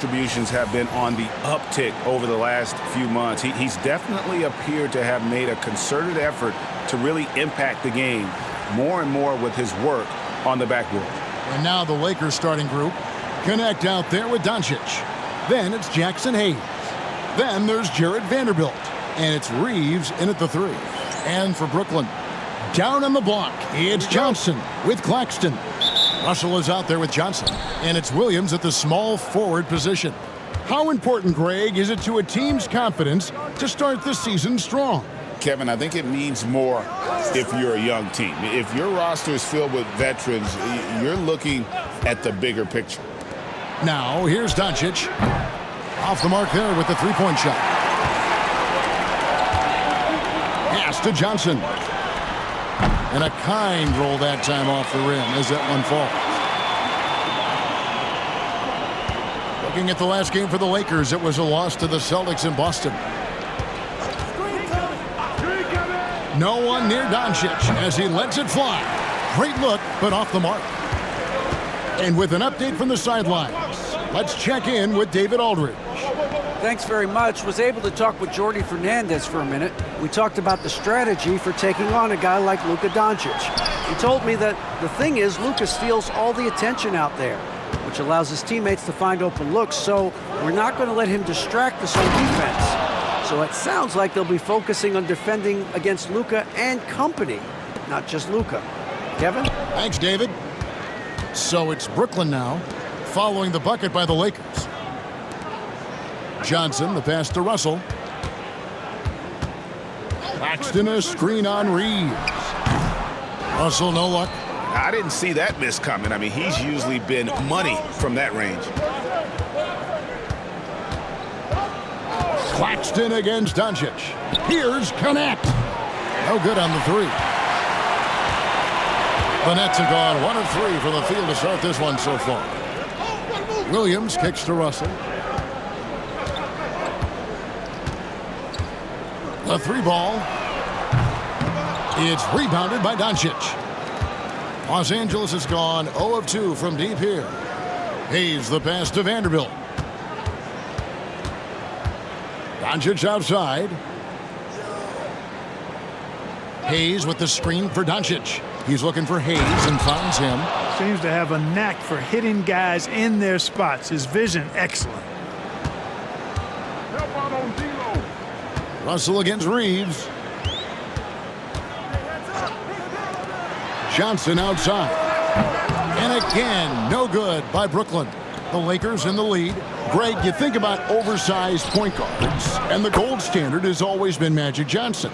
contributions have been on the uptick over the last few months. He's definitely appeared to have made a concerted effort to really impact the game more and more with his work on the backboard. And now the Lakers starting group connect out there with Doncic. Then it's Jackson Hayes. Then there's Jarred Vanderbilt. And it's Reeves in at the 3. And for Brooklyn, down on the block, it's Johnson with Claxton. Russell is out there with Johnson. And it's Williams at the small forward position. How important, Greg, is it to a team's confidence to start the season strong? Kevin, I think it means more if you're a young team. If your roster is filled with veterans, you're looking at the bigger picture. Now, here's Doncic. Off the mark there with the three-point shot. Pass to Johnson. And a kind roll that time off the rim as that one falls. Looking at the last game for the Lakers, it was a loss to the Celtics in Boston. No one near Doncic as he lets it fly. Great look, but off the mark. And with an update from the sidelines, let's check in with David Aldridge. Thanks very much. Was able to talk with Jordi Fernandez for a minute. We talked about the strategy for taking on a guy like Luka Doncic. He told me that the thing is Luka steals all the attention out there, which allows his teammates to find open looks, so we're not going to let him distract us on defense. So it sounds like they'll be focusing on defending against Luka and company, not just Luka. Kevin? Thanks, David. So it's Brooklyn now, following the bucket by the Lakers. Johnson, the pass to Russell. Claxton, a screen on Reeves. Russell, no luck. I didn't see that miss coming. I mean, he's usually been money from that range. Claxton against Doncic. Here's connect. No good on the 3. The Nets have gone 1 of 3 from the field to start this one so far. Williams kicks to Russell. The 3 ball. It's rebounded by Doncic. Los Angeles has gone 0 of 2 from deep here. Hayes the pass to Vanderbilt. Doncic outside. Hayes with the screen for Doncic. He's looking for Hayes and finds him. Seems to have a knack for hitting guys in their spots. His vision, excellent. Russell against Reeves. Johnson outside. And again, no good by Brooklyn. The Lakers in the lead. Greg, you think about oversized point guards, and the gold standard has always been Magic Johnson.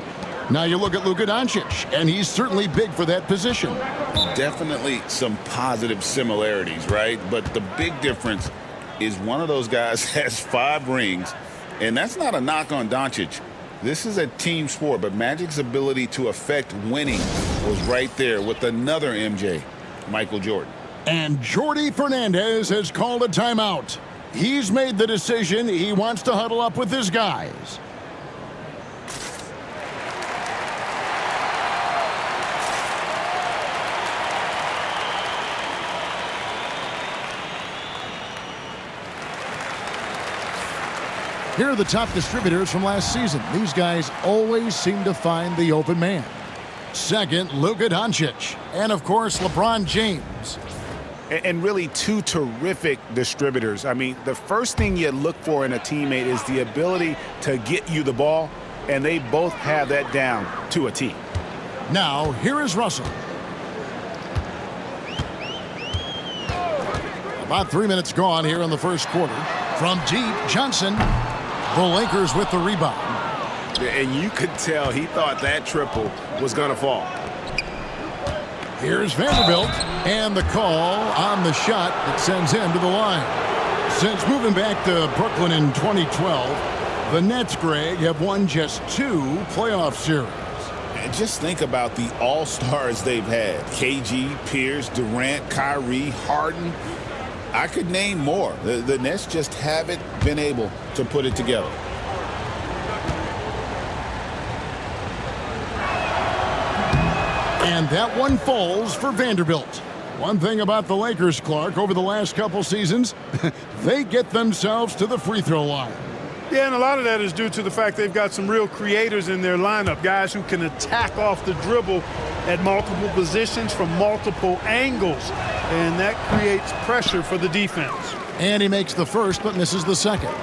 Now you look at Luka Doncic, and he's certainly big for that position. Definitely some positive similarities, right? But the big difference is one of those guys has 5 rings, and that's not a knock on Doncic. This is a team sport, but Magic's ability to affect winning was right there with another MJ, Michael Jordan. And Jordi Fernandez has called a timeout. He's made the decision he wants to huddle up with his guys. Here are the top distributors from last season. These guys always seem to find the open man. Second, Luka Doncic. And, of course, LeBron James. And really 2 terrific distributors. I mean, the first thing you look for in a teammate is the ability to get you the ball, and they both have that down to a T. Now, here is Russell. About 3 minutes gone here in the first quarter. From deep, Johnson. The Lakers with the rebound. And you could tell he thought that triple was going to fall. Here's Vanderbilt, and the call on the shot that sends him to the line. Since moving back to Brooklyn in 2012, the Nets, Greg, have won just 2 playoff series. And just think about the all-stars they've had. KG, Pierce, Durant, Kyrie, Harden. I could name more. The Nets just haven't been able to put it together. And that one falls for Vanderbilt. One thing about the Lakers, Clark, over the last couple seasons, they get themselves to the free throw line. Yeah, and a lot of that is due to the fact they've got some real creators in their lineup, guys who can attack off the dribble at multiple positions from multiple angles, and that creates pressure for the defense. And he makes the first but misses the second.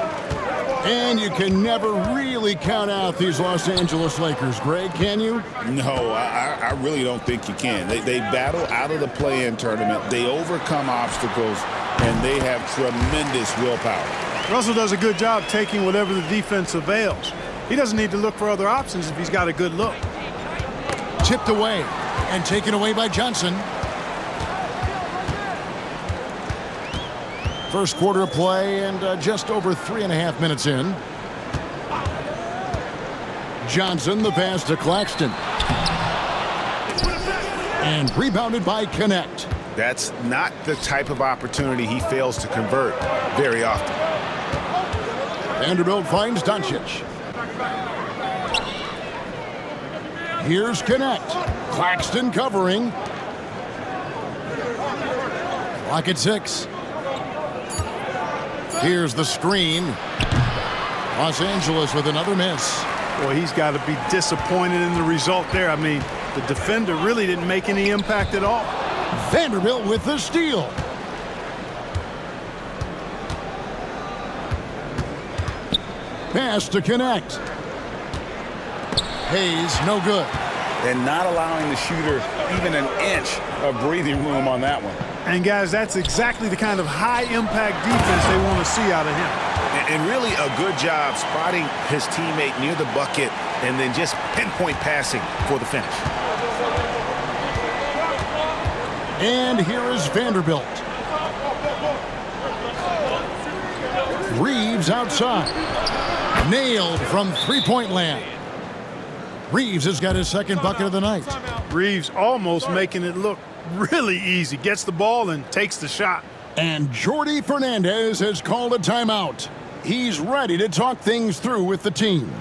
And you can never really count out these Los Angeles Lakers, Greg, can you? No, I really don't think you can. They battle out of the play-in tournament. They overcome obstacles, and they have tremendous willpower. Russell does a good job taking whatever the defense avails. He doesn't need to look for other options if he's got a good look. Tipped away and taken away by Johnson. First quarter of play and just over 3.5 minutes in. Johnson, the pass to Claxton. And rebounded by Connect. That's not the type of opportunity he fails to convert very often. Vanderbilt finds Doncic. Here's Connect. Claxton covering. Clock at 6. Here's the screen. Los Angeles with another miss. Boy, he's got to be disappointed in the result there. I mean, the defender really didn't make any impact at all. Vanderbilt with the steal. Pass to Connect. Hayes, no good. And not allowing the shooter even an inch of breathing room on that one. And, guys, that's exactly the kind of high-impact defense they want to see out of him. And really a good job spotting his teammate near the bucket and then just pinpoint passing for the finish. And here is Vanderbilt. Reeves outside. Nailed from three-point land. Reeves has got his second bucket of the night. Reeves almost making it look really easy. Gets the ball and takes the shot. And Jordi Fernandez has called a timeout. He's ready to talk things through with the team.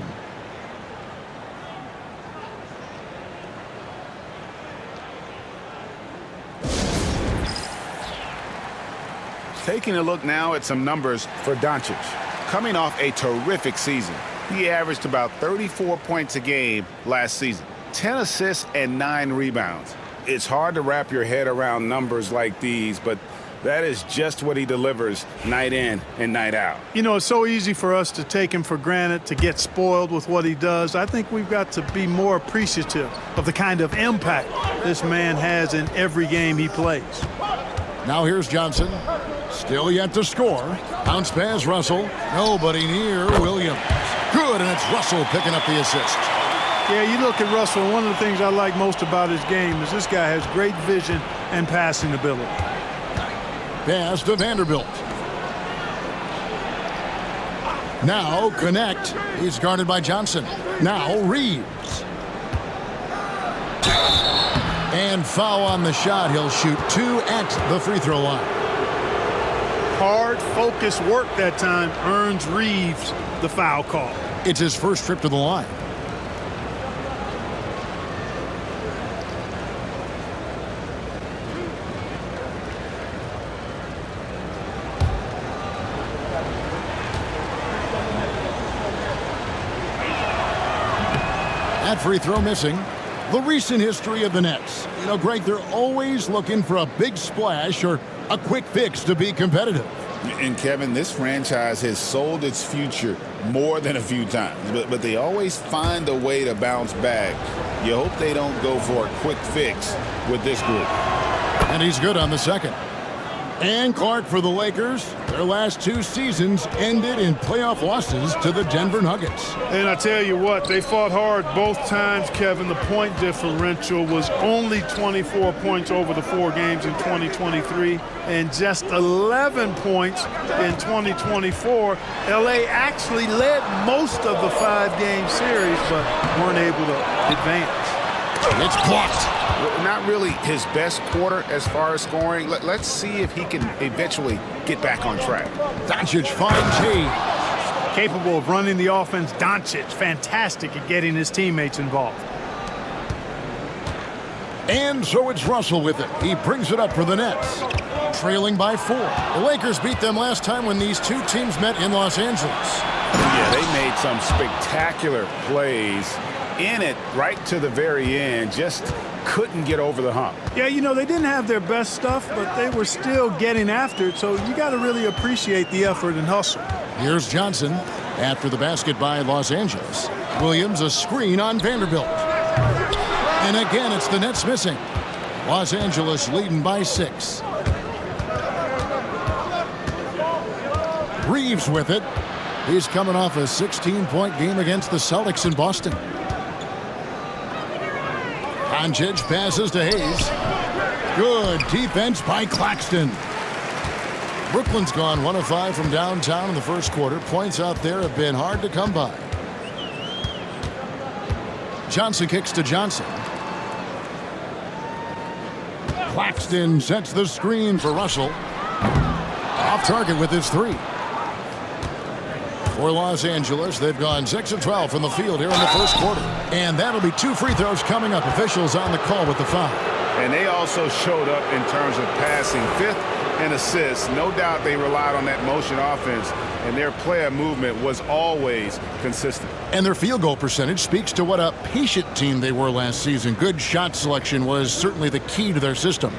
Taking a look now at some numbers for Doncic. Coming off a terrific season, he averaged about 34 points a game last season, 10 assists and 9 rebounds. It's hard to wrap your head around numbers like these, but that is just what he delivers night in and night out. You know, it's so easy for us to take him for granted, to get spoiled with what he does. I think we've got to be more appreciative of the kind of impact this man has in every game he plays. Now here's Johnson. Still yet to score. Bounce pass, Russell. Nobody near Williams. Good, and it's Russell picking up the assist. Yeah, you look at Russell, and one of the things I like most about his game is this guy has great vision and passing ability. Pass to Vanderbilt. Now Connect. He's guarded by Johnson. Now Reeves. And foul on the shot. He'll shoot 2 at the free throw line. Hard, focused work that time earns Reeves the foul call. It's his first trip to the line. That free throw missing. The recent history of the Nets. You know, Greg, they're always looking for a big splash or a quick fix to be competitive. And, Kevin, this franchise has sold its future more than a few times, but they always find a way to bounce back. You hope they don't go for a quick fix with this group. And he's good on the second. And Clark, for the Lakers, their last 2 seasons ended in playoff losses to the Denver Nuggets. And I tell you what, they fought hard both times, Kevin. The point differential was only 24 points over the 4 games in 2023 and just 11 points in 2024. LA actually led most of the 5-game series, but weren't able to advance. It's blocked. Not really his best quarter as far as scoring. Let's see if he can eventually get back on track. Doncic finds Hayes. Capable of running the offense, Doncic fantastic at getting his teammates involved. And so it's Russell with it. He brings it up for the Nets. Trailing by 4. The Lakers beat them last time when these two teams met in Los Angeles. Yeah, they made some spectacular plays in it right to the very end. Just couldn't get over the hump. Yeah, you know, they didn't have their best stuff, but they were still getting after it, so you got to really appreciate the effort and hustle. Here's Johnson after the basket by Los Angeles. Williams a screen on Vanderbilt. And again, it's the Nets missing. Los Angeles leading by 6. Reeves with it. He's coming off a 16-point game against the Celtics in Boston. Doncic passes to Hayes. Good defense by Claxton. Brooklyn's gone 1 of 5 from downtown in the first quarter. Points out there have been hard to come by. Johnson kicks to Johnson. Claxton sets the screen for Russell. Off target with his 3. For Los Angeles, they've gone 6 of 12 from the field here in the first quarter. And that'll be 2 free throws coming up. Officials on the call with the foul. And they also showed up in terms of passing. 5th and assists. No doubt they relied on that motion offense, and their player movement was always consistent. And their field goal percentage speaks to what a patient team they were last season. Good shot selection was certainly the key to their system.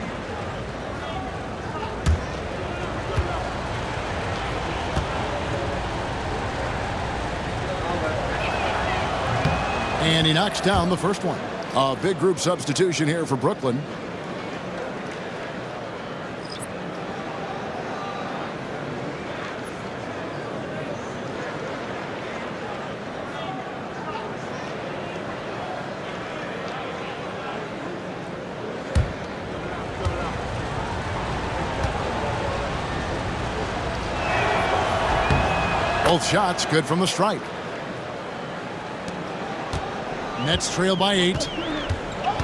And he knocks down the first one. A big group substitution here for Brooklyn. Both shots good from the stripe. Nets trail by 8.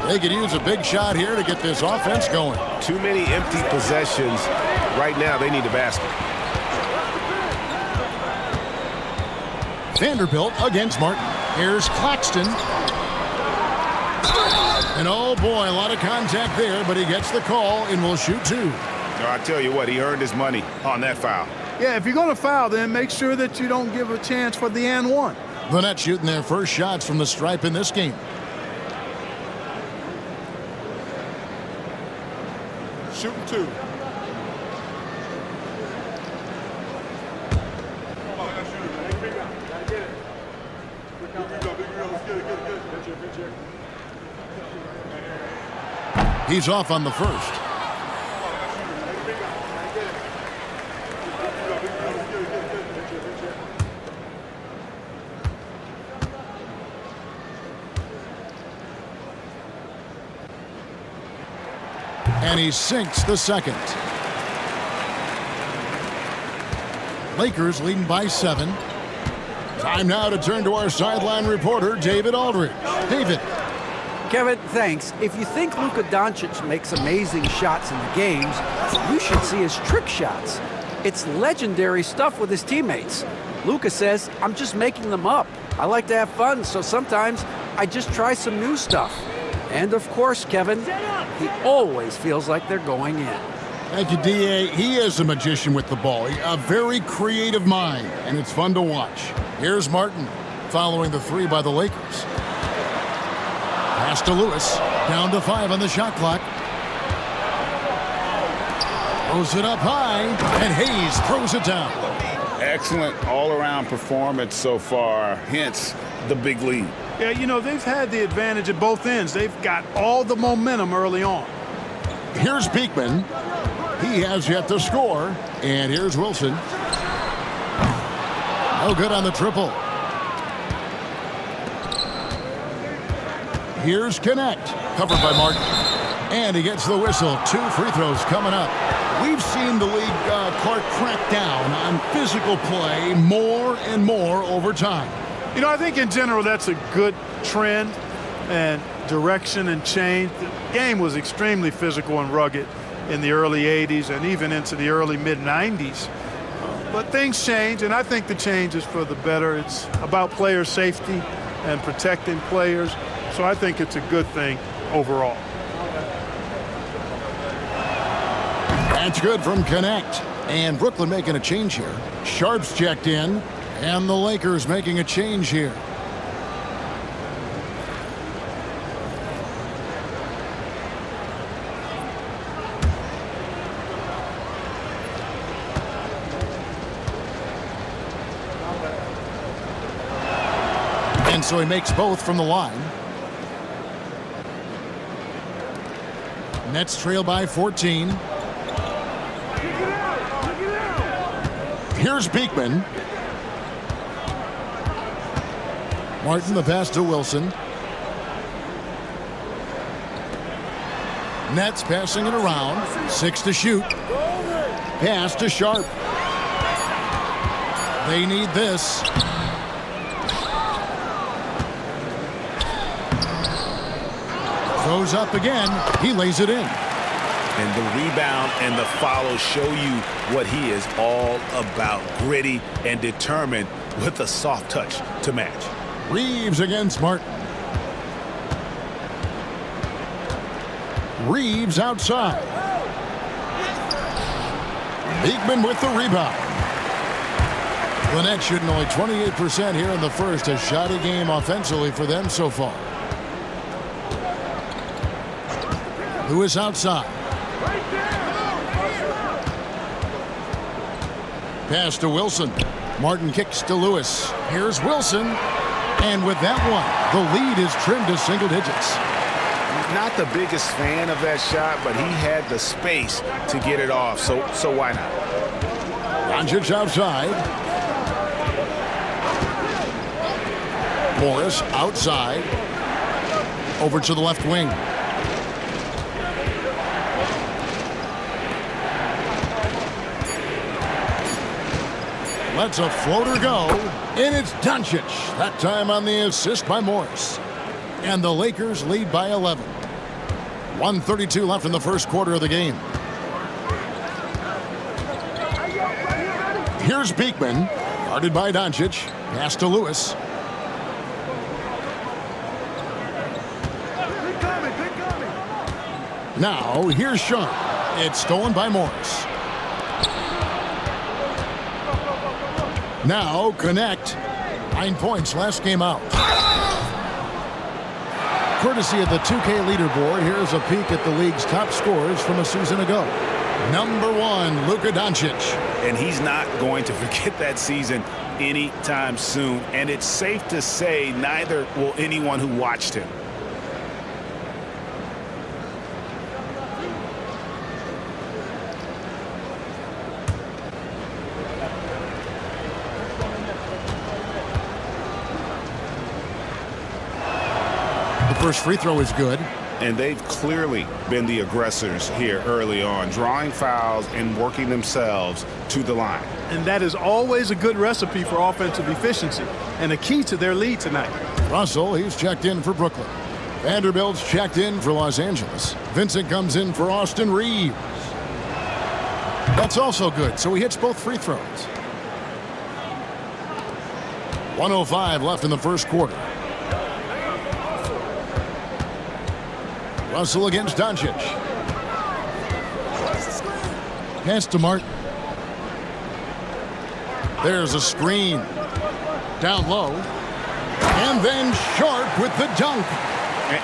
They could use a big shot here to get this offense going. Too many empty possessions. Right now, they need a basket. Vanderbilt against Martin. Here's Claxton. And oh boy, a lot of contact there, but he gets the call and will shoot 2. No, I tell you what, he earned his money on that foul. Yeah, if you're going to foul, then make sure that you don't give a chance for the and 1. The Nets shooting their first shots from the stripe in this game. Shooting 2. He's off on the first. And he sinks the second. Lakers leading by 7. Time now to turn to our sideline reporter, David Aldridge. David. Kevin, thanks. If you think Luka Doncic makes amazing shots in the games, you should see his trick shots. It's legendary stuff with his teammates. Luka says, I'm just making them up. I like to have fun, so sometimes I just try some new stuff. And of course, Kevin, he always feels like they're going in. Thank you, D.A. He is a magician with the ball. A very creative mind, and it's fun to watch. Here's Martin following the 3 by the Lakers. Pass to Lewis. Down to 5 on the shot clock. Throws it up high, and Hayes throws it down. Excellent all-around performance so far, hence the big lead. Yeah, you know, they've had the advantage at both ends. They've got all the momentum early on. Here's Beekman. He has yet to score. And here's Wilson. No good on the triple. Here's Connect. Covered by Martin. And he gets the whistle. 2 free throws coming up. We've seen the league, Clark, crack down on physical play more and more over time. You know, I think in general that's a good trend and direction and change. The game was extremely physical and rugged in the early 80s and even into the early mid-90s. But things change, and I think the change is for the better. It's about player safety and protecting players. So I think it's a good thing overall. That's good from Connect. And Brooklyn making a change here. Sharp's checked in. And the Lakers making a change here. And so he makes both from the line. Nets trail by 14. Here's Beekman. Martin, the pass to Wilson. Nets passing it around. 6 to shoot. Pass to Sharp. They need this. Goes up again. He lays it in. And the rebound and the follow show you what he is all about. Gritty and determined with a soft touch to match. Reeves against Martin. Reeves outside. Beekman with the rebound. The Nets shooting only 28% here in the first. A shoddy game offensively for them so far. Lewis outside. Pass to Wilson. Martin kicks to Lewis. Here's Wilson. And with that one, the lead is trimmed to single digits. Not the biggest fan of that shot, but he had the space to get it off, so why not? Doncic outside. Morris outside. Over to the left wing. Lets a floater go, and it's Doncic. That time on the assist by Morris. And the Lakers lead by 11. 1:32 left in the first quarter of the game. Here's Beekman, guarded by Doncic. Pass to Lewis. Now, here's Sharp. It's stolen by Morris. Now, Connect. 9 points last game out. Courtesy of the 2K leaderboard, here's a peek at the league's top scorers from a season ago. Number 1, Luka Doncic. And he's not going to forget that season anytime soon. And it's safe to say neither will anyone who watched him. First free throw is good. And they've clearly been the aggressors here early on, drawing fouls and working themselves to the line. And that is always a good recipe for offensive efficiency and a key to their lead tonight. Russell, he's checked in for Brooklyn. Vanderbilt's checked in for Los Angeles. Vincent comes in for Austin Reeves. That's also good, so he hits both free throws. 1:05 left in the first quarter. Russell against Doncic. Pass to Martin. There's a screen. Down low. And then Sharp with the dunk.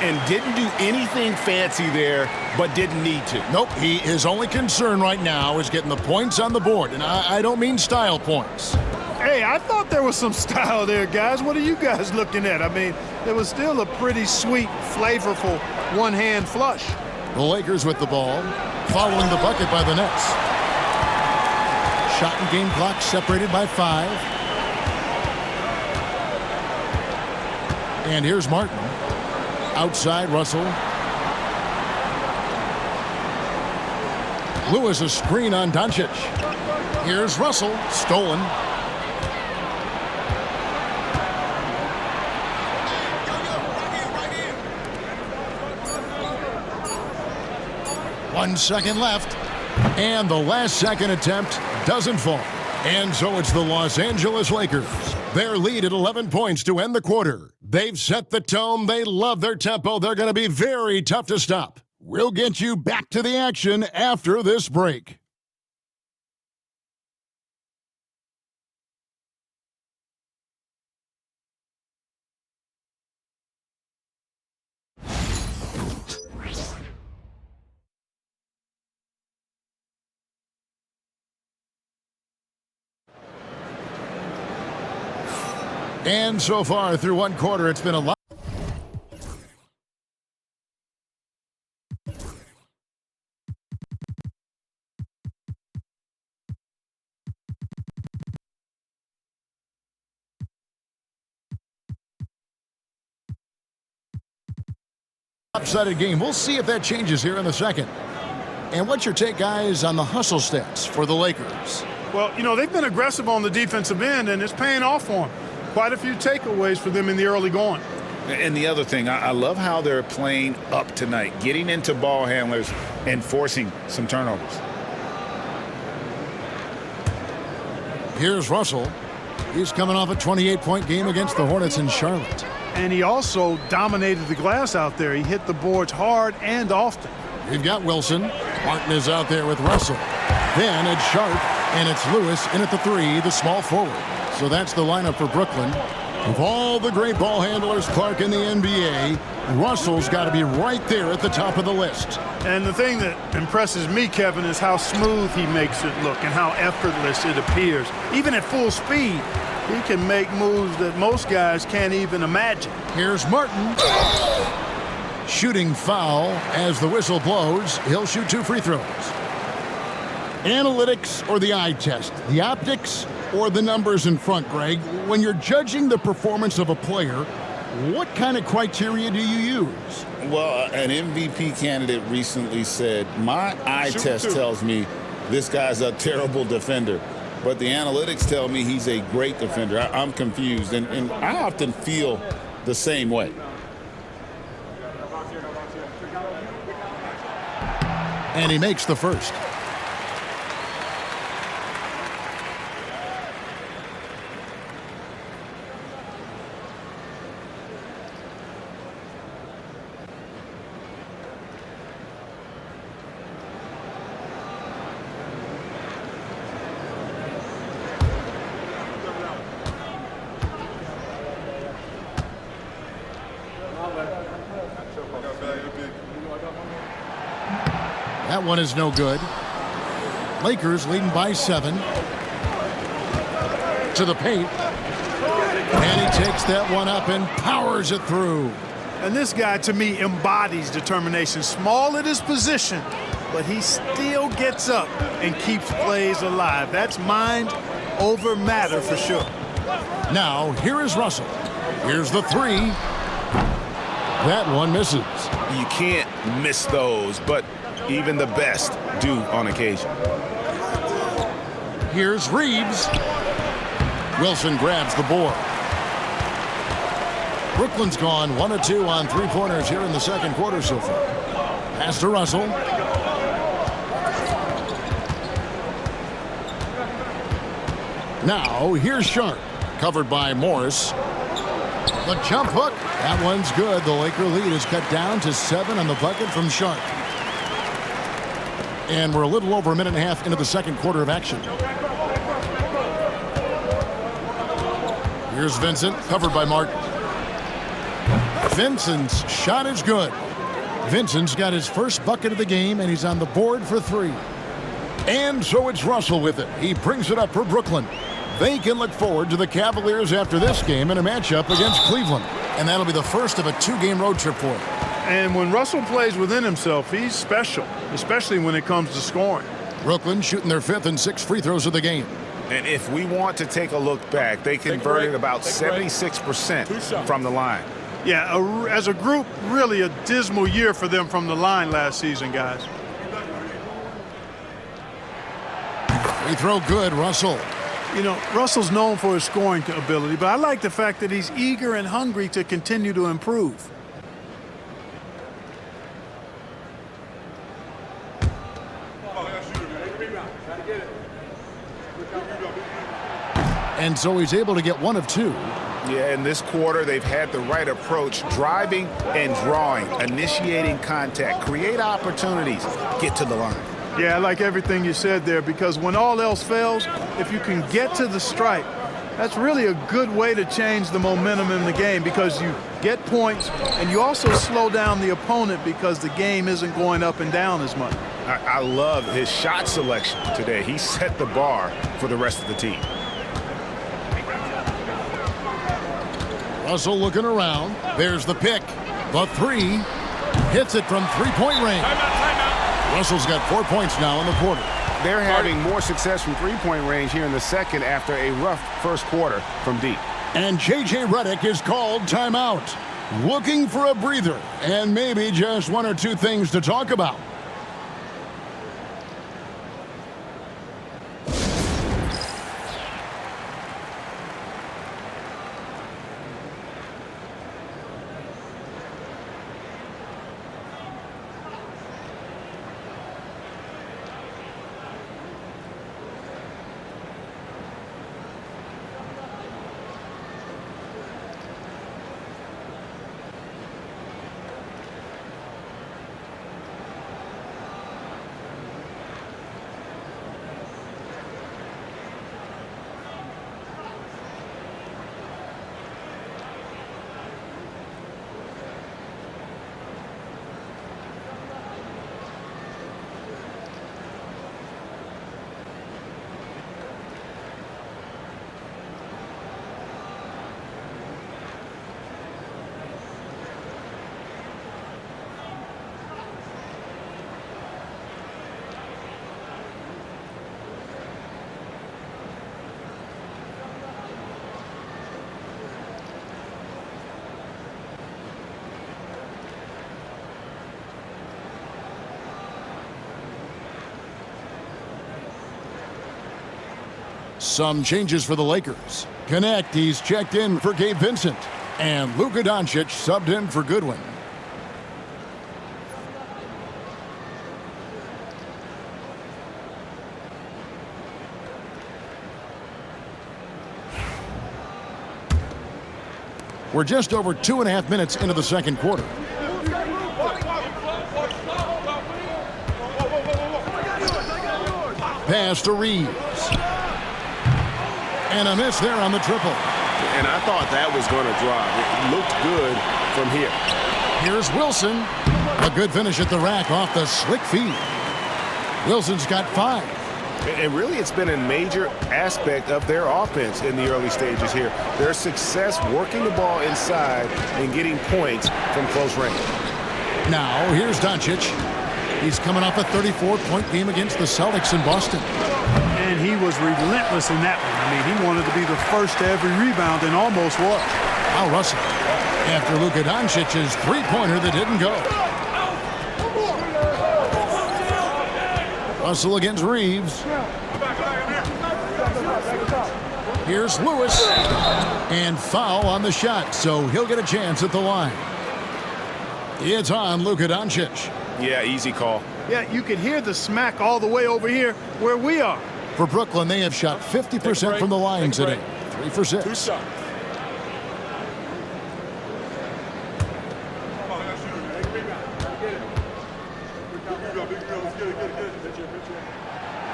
And didn't do anything fancy there, but didn't need to. Nope, his only concern right now is getting the points on the board. And I don't mean style points. Hey, I thought there was some style there, guys. What are you guys looking at? I mean, it was still a pretty sweet, flavorful one-hand flush. The Lakers with the ball, following the bucket by the Nets. Shot and game clock separated by 5. And here's Martin. Outside Russell. Lewis a screen on Doncic. Here's Russell, stolen. One second left, and the last second attempt doesn't fall. And so it's the Los Angeles Lakers. Their lead at 11 points to end the quarter. They've set the tone. They love their tempo. They're going to be very tough to stop. We'll get you back to the action after this break. And so far through one quarter, it's been a lot. Lopsided game. We'll see if that changes here in the second. And what's your take, guys, on the hustle stats for the Lakers? Well, you know, they've been aggressive on the defensive end, and it's paying off for them. Quite a few takeaways for them in the early going. And the other thing, I love how they're playing up tonight, getting into ball handlers and forcing some turnovers. Here's Russell. He's coming off a 28-point game against the Hornets in Charlotte. And he also dominated the glass out there. He hit the boards hard and often. We've got Wilson. Martin is out there with Russell. Then it's Sharp, and it's Lewis in at the 3, the small forward. So that's the lineup for Brooklyn. Of all the great ball handlers, Clark, in the NBA, Russell's got to be right there at the top of the list. And the thing that impresses me, Kevin, is how smooth he makes it look and how effortless it appears. Even at full speed, he can make moves that most guys can't even imagine. Here's Martin. Shooting foul as the whistle blows. He'll shoot 2 free throws. Analytics or the eye test? The optics or the numbers in front, Greg? When you're judging the performance of a player, what kind of criteria do you use? Well, an MVP candidate recently said, my eye test tells me this guy's a terrible defender, but the analytics tell me he's a great defender. I'm confused, and I often feel the same way. And he makes the first. That one is no good. Lakers leading by 7. To the paint. And he takes that one up and powers it through. And this guy, to me, embodies determination. Small at his position, but he still gets up and keeps plays alive. That's mind over matter for sure. Now, here is Russell. Here's the 3. That one misses. You can't miss those, but even the best do on occasion. Here's Reeves. Wilson grabs the board. Brooklyn's gone 1 of 2 on 3-pointers here in the second quarter so far. Pass to Russell. Now, here's Sharp. Covered by Morris. The jump hook. That one's good. The Laker lead is cut down to 7 on the bucket from Sharp. And we're a little over a minute and a half into the second quarter of action. Here's Vincent, covered by Martin. Vincent's shot is good. Vincent's got his first bucket of the game, and he's on the board for 3. And so it's Russell with it. He brings it up for Brooklyn. They can look forward to the Cavaliers after this game in a matchup against Cleveland. And that'll be the first of a 2-game road trip for him. And when Russell plays within himself, he's special, especially when it comes to scoring. Brooklyn shooting their 5th and 6th free throws of the game. And if we want to take a look back, they converted about 76% from the line. Yeah, as a group, really a dismal year for them from the line last season, guys. Free throw good, Russell. You know, Russell's known for his scoring ability, but I like the fact that he's eager and hungry to continue to improve. And so he's able to get 1 of 2. Yeah, in this quarter, they've had the right approach, driving and drawing, initiating contact, create opportunities, get to the line. Yeah, I like everything you said there, because when all else fails, if you can get to the stripe, that's really a good way to change the momentum in the game, because you get points and you also slow down the opponent because the game isn't going up and down as much. I love his shot selection today. He set the bar for the rest of the team. Russell looking around. There's the pick. The three. Hits it from three-point range. Russell's got 4 points now in the quarter. They're having more success from three-point range here in the second after a rough first quarter from deep. And J.J. Redick is called timeout. Looking for a breather and maybe just one or two things to talk about. Some changes for the Lakers. Connect, he's checked in for Gabe Vincent. And Luka Doncic subbed in for Goodwin. We're just over 2.5 minutes into the second quarter. Pass to Reeves. And a miss there on the triple. And I thought that was going to drop. It looked good from here. Here's Wilson. A good finish at the rack off the slick feed. Wilson's got 5. And really, it's been a major aspect of their offense in the early stages here. Their success working the ball inside and getting points from close range. Now, here's Doncic. He's coming off a 34-point game against the Celtics in Boston. And he was relentless in that one. I mean, he wanted to be the first to every rebound and almost was. Now Russell, after Luka Doncic's three-pointer that didn't go. Russell against Reeves. Here's Lewis. And foul on the shot, so he'll get a chance at the line. It's on Luka Doncic. Yeah, easy call. Yeah, you can hear the smack all the way over here where we are. For Brooklyn, they have shot 50% from the line today. 3 for 6. 2 shots.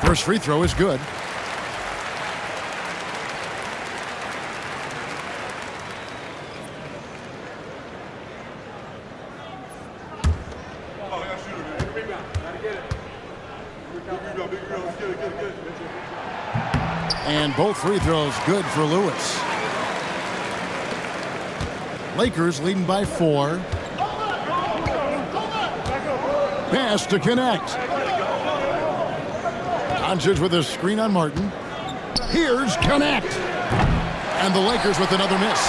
First free throw is good. And both free throws good for Lewis. Lakers leading by 4. Pass to connect. Doncic with a screen on Martin. Here's connect. And the Lakers with another miss.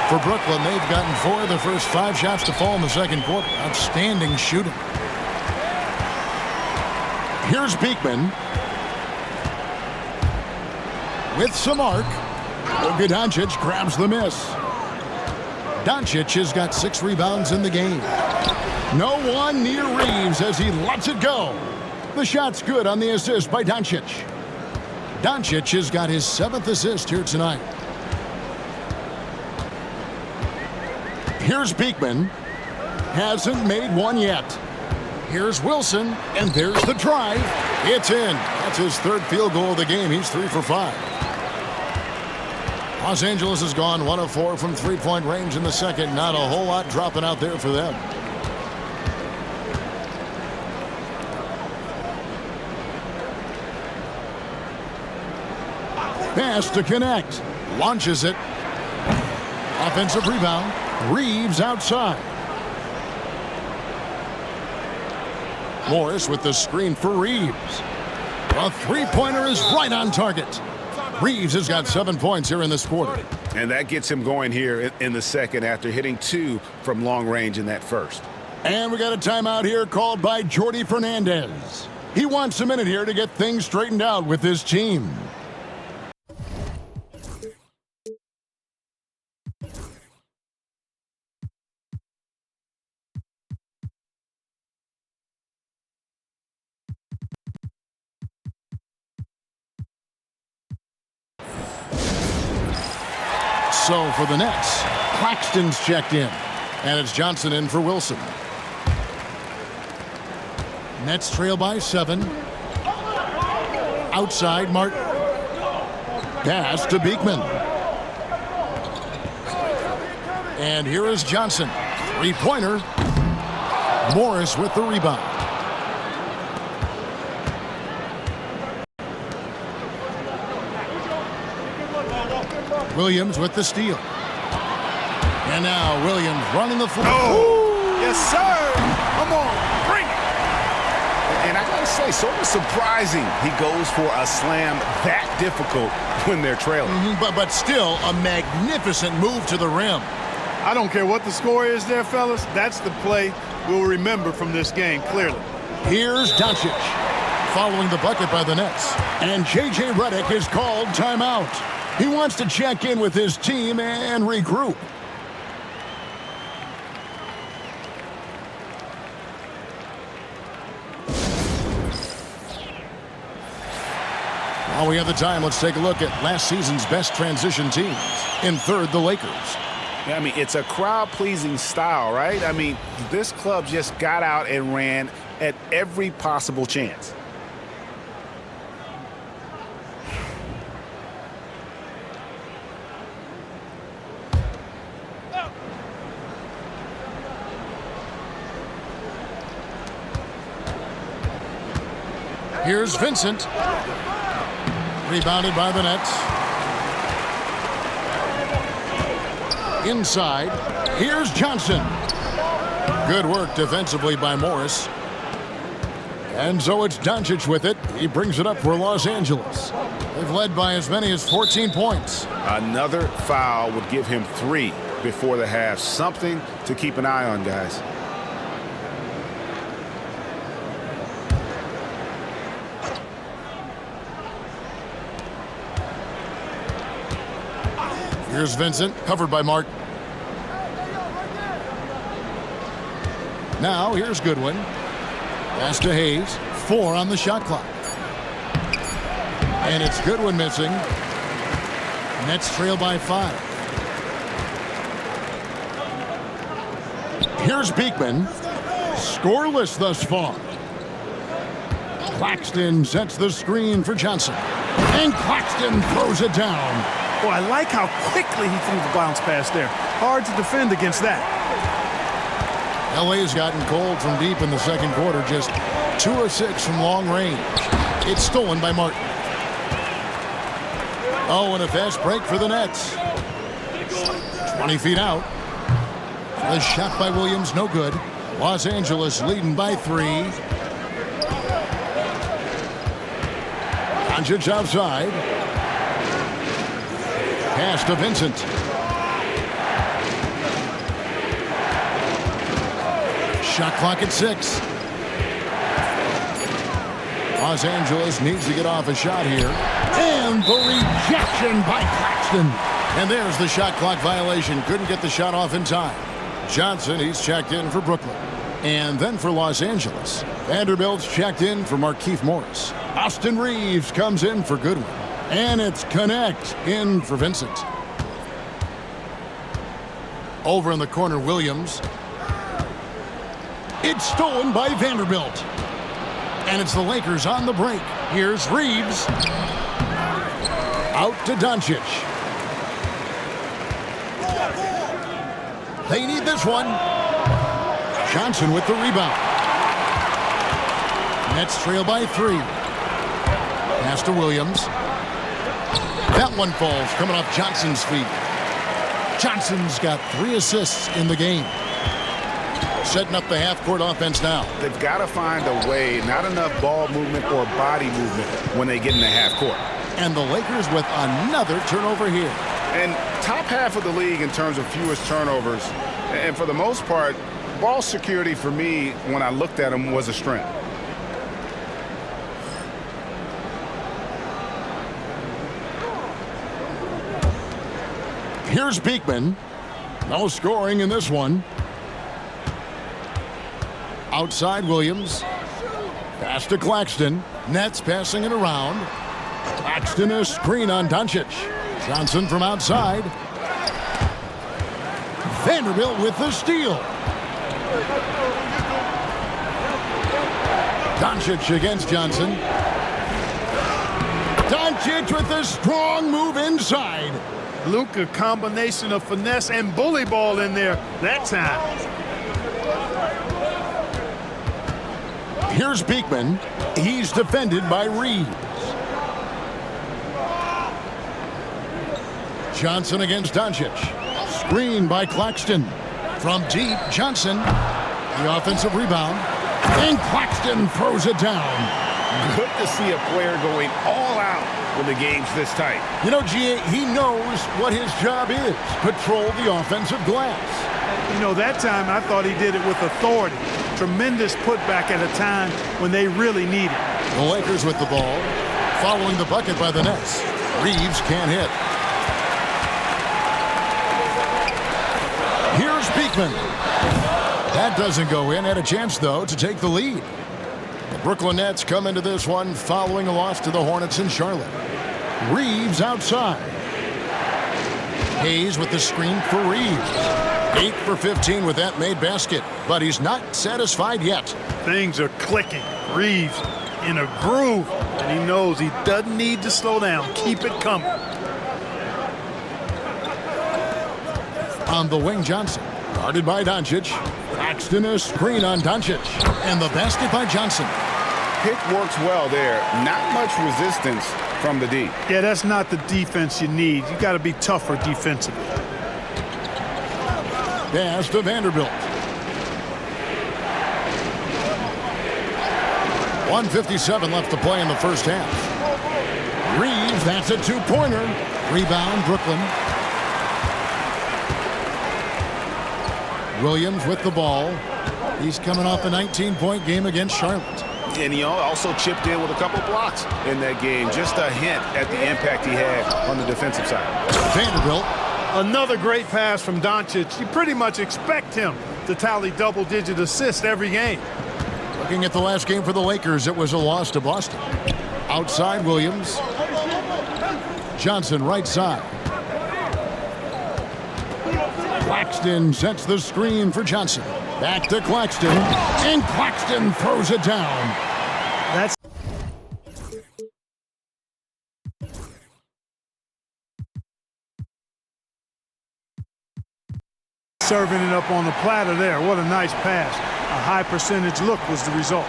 For Brooklyn, they've gotten 4 of the first 5 shots to fall in the second quarter. Outstanding shooting. Here's Beekman. With some arc. Luka Doncic grabs the miss. Doncic has got 6 rebounds in the game. No one near Reeves as he lets it go. The shot's good on the assist by Doncic. Doncic has got his 7th assist here tonight. Here's Beekman. Hasn't made one yet. Here's Wilson, and there's the drive. It's in. That's his 3rd field goal of the game. He's 3 for 5. Los Angeles has gone 1 of 4 from three-point range in the second. Not a whole lot dropping out there for them. Pass to connect. Launches it. Offensive rebound. Reeves outside. Morris with the screen for Reeves. A three-pointer is right on target. Reeves has got 7 points here in this quarter. And that gets him going here in the second after hitting 2 from long range in that first. And we got a timeout here called by Jordi Fernandez. He wants a minute here to get things straightened out with his team. So for the Nets, Claxton's checked in. And it's Johnson in for Wilson. Nets trail by 7. Outside, Martin. Pass to Beekman. And here is Johnson. Three-pointer. Morris with the rebound. Williams with the steal. And now Williams running the floor. Oh, yes, sir. Come on, bring it. And I gotta say, sort of surprising he goes for a slam that difficult when they're trailing. But still a magnificent move to the rim. I don't care what the score is there, fellas. That's the play we'll remember from this game, clearly. Here's Doncic following the bucket by the Nets. And J.J. Redick is called timeout. He wants to check in with his team and regroup. While we have the time, let's take a look at last season's best transition teams. In third, the Lakers. I mean, it's a crowd-pleasing style, right? I mean, this club just got out and ran at every possible chance. Here's Vincent. Rebounded by the Nets. Inside. Here's Johnson. Good work defensively by Morris. And so it's Doncic with it. He brings it up for Los Angeles. They've led by as many as 14 points. Another foul would give him 3 before the half. Something to keep an eye on, guys. Here's Vincent, covered by Martin. Now, here's Goodwin. Pass to Hayes. 4 on the shot clock. And it's Goodwin missing. Nets trail by 5. Here's Beekman. Scoreless thus far. Claxton sets the screen for Johnson. And Claxton throws it down. Oh, I like how quickly he threw the bounce pass there. Hard to defend against that. LA's gotten cold from deep in the second quarter. Just 2 of 6 from long range. It's stolen by Martin. Oh, and a fast break for the Nets. 20 feet out. The shot by Williams, no good. Los Angeles leading by 3. Doncic outside. Pass to Vincent. Shot clock at 6. Los Angeles needs to get off a shot here. And the rejection by Claxton. And there's the shot clock violation. Couldn't get the shot off in time. Johnson, he's checked in for Brooklyn. And then for Los Angeles, Vanderbilt's checked in for Markieff Morris. Austin Reeves comes in for Goodwin. And it's Connect in for Vincent. Over in the corner, Williams. It's stolen by Vanderbilt. And it's the Lakers on the break. Here's Reeves. Out to Doncic. They need this one. Johnson with the rebound. Nets trail by 3. Pass to Williams. That one falls, coming off Johnson's feet. Johnson's got 3 assists in the game. Setting up the half-court offense now. They've got to find a way, not enough ball movement or body movement when they get in the half court. And the Lakers with another turnover here. And top half of the league in terms of fewest turnovers. And for the most part, ball security for me, when I looked at them, was a strength. Here's Beekman. No scoring in this one. Outside Williams. Pass to Claxton. Nets passing it around. Claxton a screen on Doncic. Johnson from outside. Vanderbilt with the steal. Doncic against Johnson. Doncic with a strong move inside. Luka, combination of finesse and bully ball in there that time. Here's Beekman. He's defended by Reeves. Johnson against Doncic. Screen by Claxton. From deep, Johnson. The offensive rebound. And Claxton throws it down. Good to see a player going all out when the game's this tight. You know, G.A., he knows what his job is. Patrol the offensive glass. You know, that time I thought he did it with authority. Tremendous putback at a time when they really need it. The Lakers with the ball. Following the bucket by the Nets. Reeves can't hit. Here's Beekman. That doesn't go in. Had a chance, though, to take the lead. The Brookly Nets come into this one following a loss to the Hornets in Charlotte. Reeves outside. Hayes with the screen for Reeves. 8 for 15 with that made basket, but he's not satisfied yet. Things are clicking. Reeves in a groove, and he knows he doesn't need to slow down. Keep it coming. On the wing, Johnson. Guarded by Doncic. Claxton a screen on Doncic. And the basket by Johnson. Pick works well there. Not much resistance from the D. Yeah, that's not the defense you need. You got to be tougher defensively. Pass to Vanderbilt. 1:57 left to play in the first half. Reeves, that's a 2-pointer. Rebound, Brooklyn. Williams with the ball. He's coming off a 19-point game against Charlotte. And he also chipped in with a couple blocks in that game. Just a hint at the impact he had on the defensive side. Vanderbilt. Another great pass from Doncic. You pretty much expect him to tally double-digit assists every game. Looking at the last game for the Lakers, it was a loss to Boston. Outside Williams. Johnson right side. Claxton sets the screen for Johnson. Back to Claxton. And Claxton throws it down. That's serving it up on the platter there. What a nice pass. A high percentage look was the result.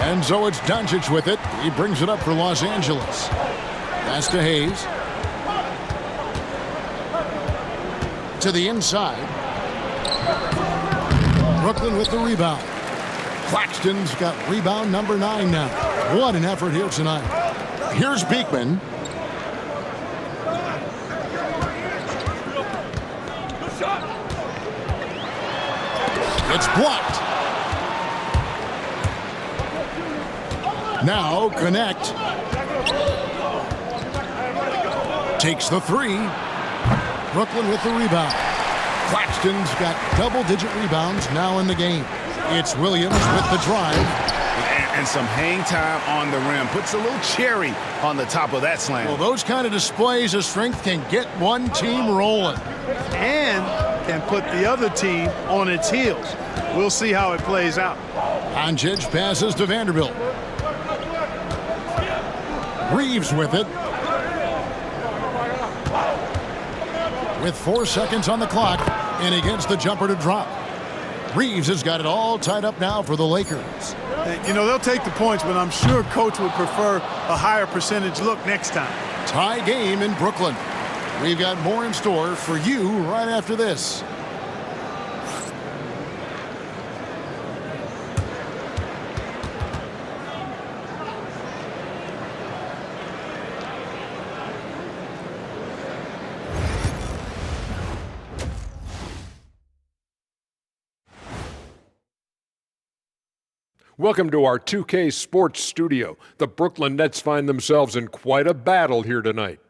And so it's Doncic with it. He brings it up for Los Angeles. Pass to Hayes. To the inside. Brooklyn with the rebound. Claxton's got rebound number 9 now. What an effort here tonight. Here's Beekman. It's blocked. Now connect. Takes the 3. Brooklyn with the rebound. Claxton's got double-digit rebounds now in the game. It's Williams with the drive. And some hang time on the rim. Puts a little cherry on the top of that slam. Well, those kind of displays of strength can get one team rolling. And can put the other team on its heels. We'll see how it plays out. Doncic passes to Vanderbilt. Reeves with it. With 4 seconds on the clock, and he gets the jumper to drop. Reeves has got it all tied up now for the Lakers. You know, they'll take the points, but I'm sure coach would prefer a higher percentage look next time. Tie game in Brooklyn. We've got more in store for you right after this. Welcome to our 2K Sports Studio. The Brooklyn Nets find themselves in quite a battle here tonight.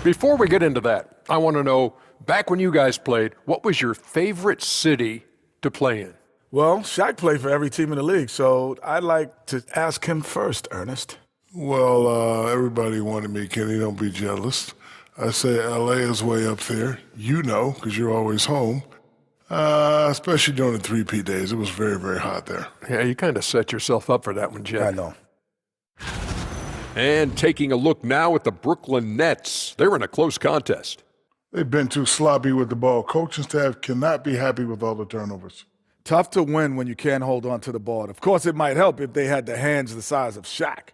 Before we get into that, I want to know, back when you guys played, what was your favorite city to play in? Well, Shaq played for every team in the league, so I'd like to ask him first, Ernest. Well, everybody wanted me, Kenny, don't be jealous. I say LA is way up there. You know, because you're always home. Especially during the 3P days. It was very, very hot there. Yeah, you kind of set yourself up for that one, Jeff. I know. And taking a look now at the Brooklyn Nets. They're in a close contest. They've been too sloppy with the ball. Coaching staff cannot be happy with all the turnovers. Tough to win when you can't hold on to the ball. Of course, it might help if they had the hands the size of Shaq.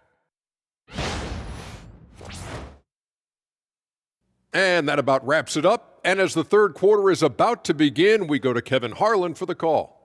And that about wraps it up. And as the third quarter is about to begin, we go to Kevin Harlan for the call.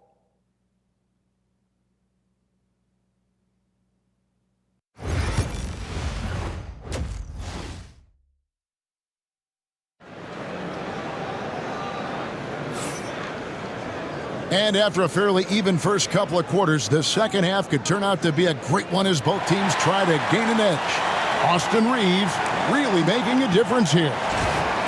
And after a fairly even first couple of quarters, the second half could turn out to be a great one as both teams try to gain an edge. Austin Reeves really making a difference here.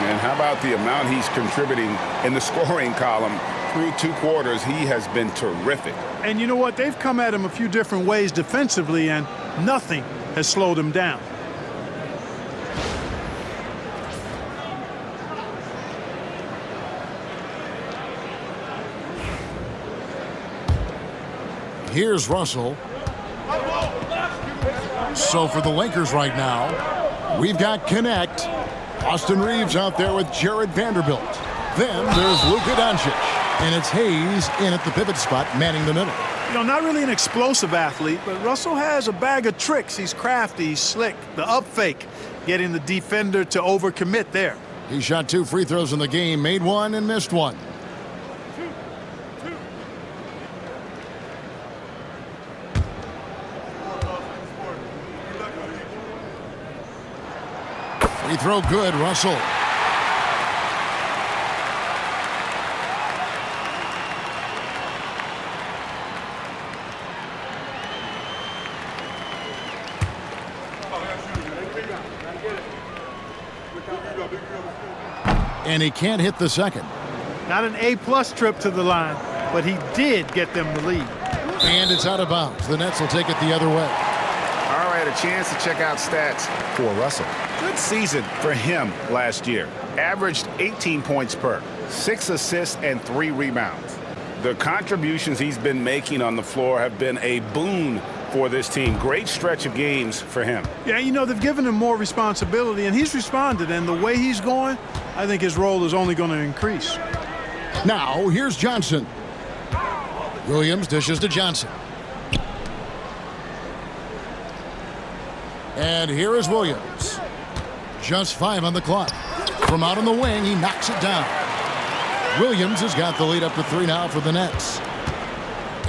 And how about the amount he's contributing in the scoring column through 2 quarters? He has been terrific. And you know what? They've come at him a few different ways defensively, and nothing has slowed him down. Here's Russell. So for the Lakers right now, we've got Connect. Austin Reeves out there with Jarred Vanderbilt. Then there's Luka Doncic. And it's Hayes in at the pivot spot, manning the middle. You know, not really an explosive athlete, but Russell has a bag of tricks. He's crafty, he's slick. The up fake, getting the defender to overcommit there. He shot 2 free throws in the game, made 1 and missed 1. Free throw good, Russell. And he can't hit the second. Not an A-plus trip to the line, but he did get them the lead. And it's out of bounds. The Nets will take it the other way. All right, a chance to check out stats for Russell. Good season for him last year. Averaged 18 points per, 6 assists and 3 rebounds. The contributions he's been making on the floor have been a boon for this team. Great stretch of games for him. Yeah, you know, they've given him more responsibility, and he's responded. And the way he's going, I think his role is only going to increase. Now, here's Johnson. Williams dishes to Johnson. And here is Williams. Just 5 on the clock. From out on the wing, he knocks it down. Williams has got the lead up to 3 now for the Nets.